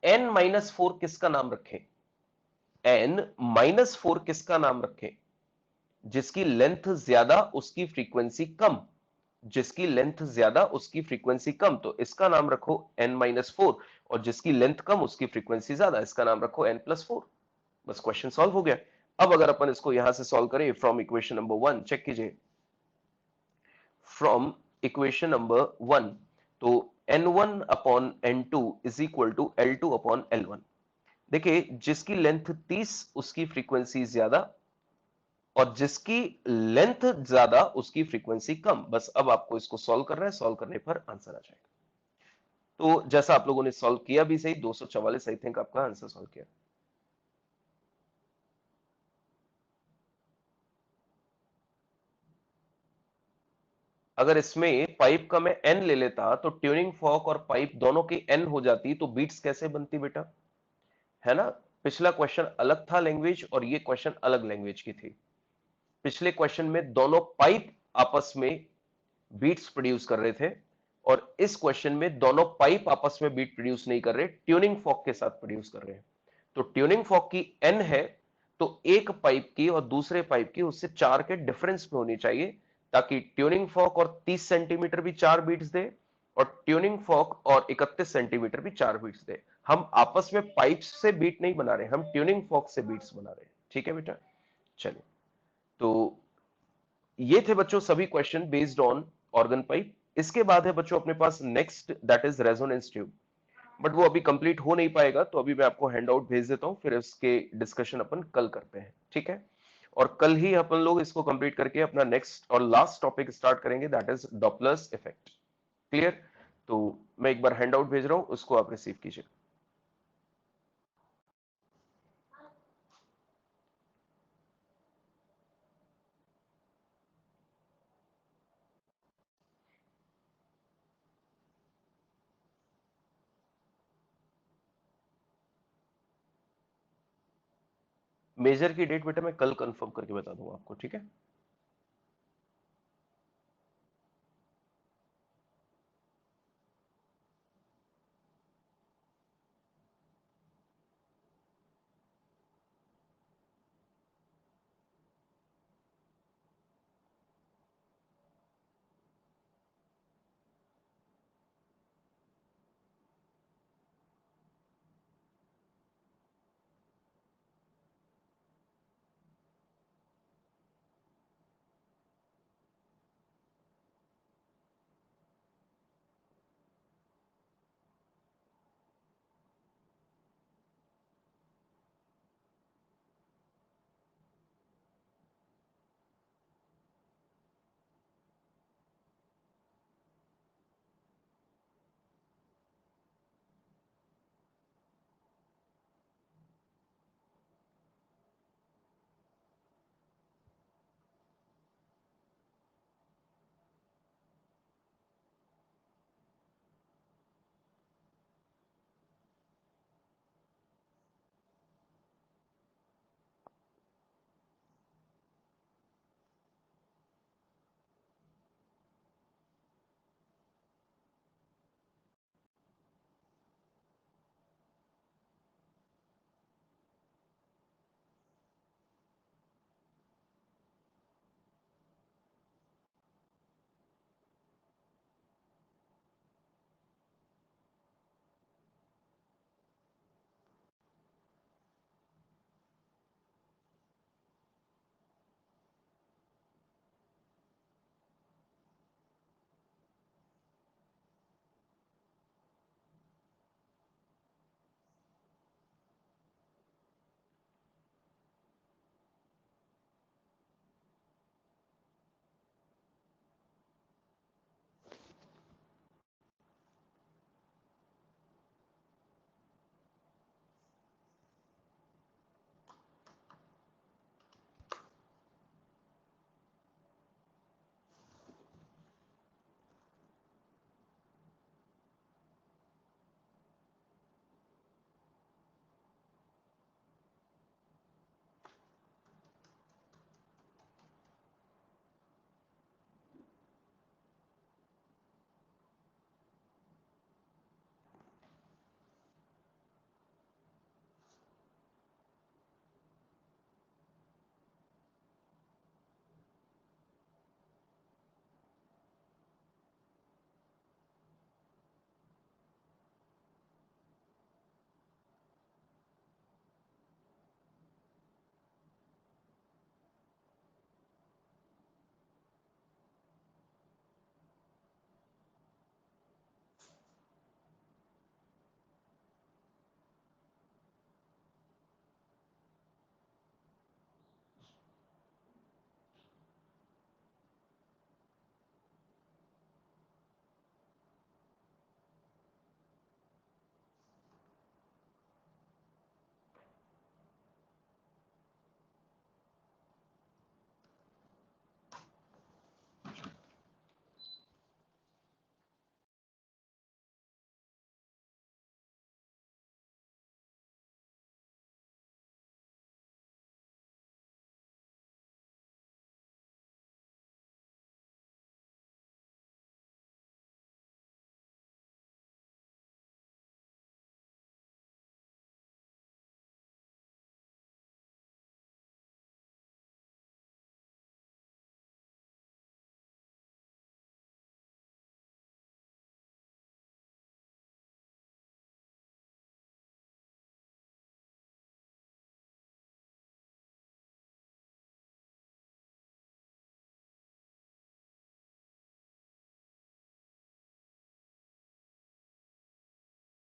n-4 किसका नाम रखें? n-4 किसका नाम रखें? जिसकी लेंथ ज्यादा उसकी फ्रीक्वेंसी कम, जिसकी लेंथ ज्यादा उसकी फ्रीक्वेंसी कम, तो इसका नाम रखो n-4। और जिसकी लेंथ कम उसकी फ्रीक्वेंसी ज्यादा, इसका नाम रखो n+4। बस क्वेश्चन सॉल्व हो गया। अब अगर अपन इसको यहां से सॉल्व करें फ्रॉम इक्वेशन नंबर 1, चेक कीजिए फ्रॉम इक्वेशन नंबर 1, तो n1 upon n2 is equal to l2 upon l1। देखिए जिसकी लेंथ 30 उसकी फ्रीक्वेंसी ज्यादा, और जिसकी लेंथ ज्यादा उसकी फ्रीक्वेंसी कम। बस अब आपको इसको सॉल्व करना है, सॉल्व करने पर आंसर आ जाएगा। तो जैसा आप लोगों ने सॉल्व किया भी सही, 244 आई थिंक आपका आंसर सॉल्व किया। अगर इसमें पाइप का मैं एन ले लेता तो ट्यूनिंग फॉर्क और पाइप दोनों की एन हो जाती, तो बीट्स कैसे बनती बेटा? है ना? पिछला क्वेश्चन अलग था लैंग्वेज, और ये क्वेश्चन अलग लैंग्वेज की थी। पिछले क्वेश्चन में दोनों पाइप आपस में बीट्स प्रोड्यूस कर रहे थे, और इस क्वेश्चन में दोनों पाइप आपस में बीट प्रोड्यूस नहीं कर रहे, ट्यूनिंग फॉर्क के साथ प्रोड्यूस कर रहे हैं। तो ट्यूनिंग फॉर्क की एन है, तो एक पाइप की और दूसरे पाइप की उससे 4 के डिफरेंस में होनी चाहिए, ताकि ट्यूनिंग फॉर्क और 30 सेंटीमीटर भी 4 बीट्स दे, और ट्यूनिंग फॉर्क और 31 सेंटीमीटर भी 4 बीट्स दे। हम आपस में पाइप्स से बीट नहीं बना रहे, हम ट्यूनिंग फॉर्क से बीट्स बना रहे हैं। ठीक है बेटा, चलिए। तो ये थे बच्चों सभी question based on organ pipe. इसके बाद है बच्चों अपने पास next, that is resonance tube. But वो अभी कंप्लीट हो नहीं पाएगा, तो अभी मैं आपको हैंड आउट भेज देता हूं, फिर इसके डिस्कशन अपन कल करते हैं। ठीक है? और कल ही अपन लोग इसको कंप्लीट करके अपना नेक्स्ट और लास्ट टॉपिक स्टार्ट करेंगे, that is Doppler's effect. Clear? तो मैं एक बार हैंड आउट भेज रहा हूं, उसको आप रिसीव कीजिए। मेजर की डेट बेटा मैं कल कंफर्म करके बता दूंगा आपको। ठीक है?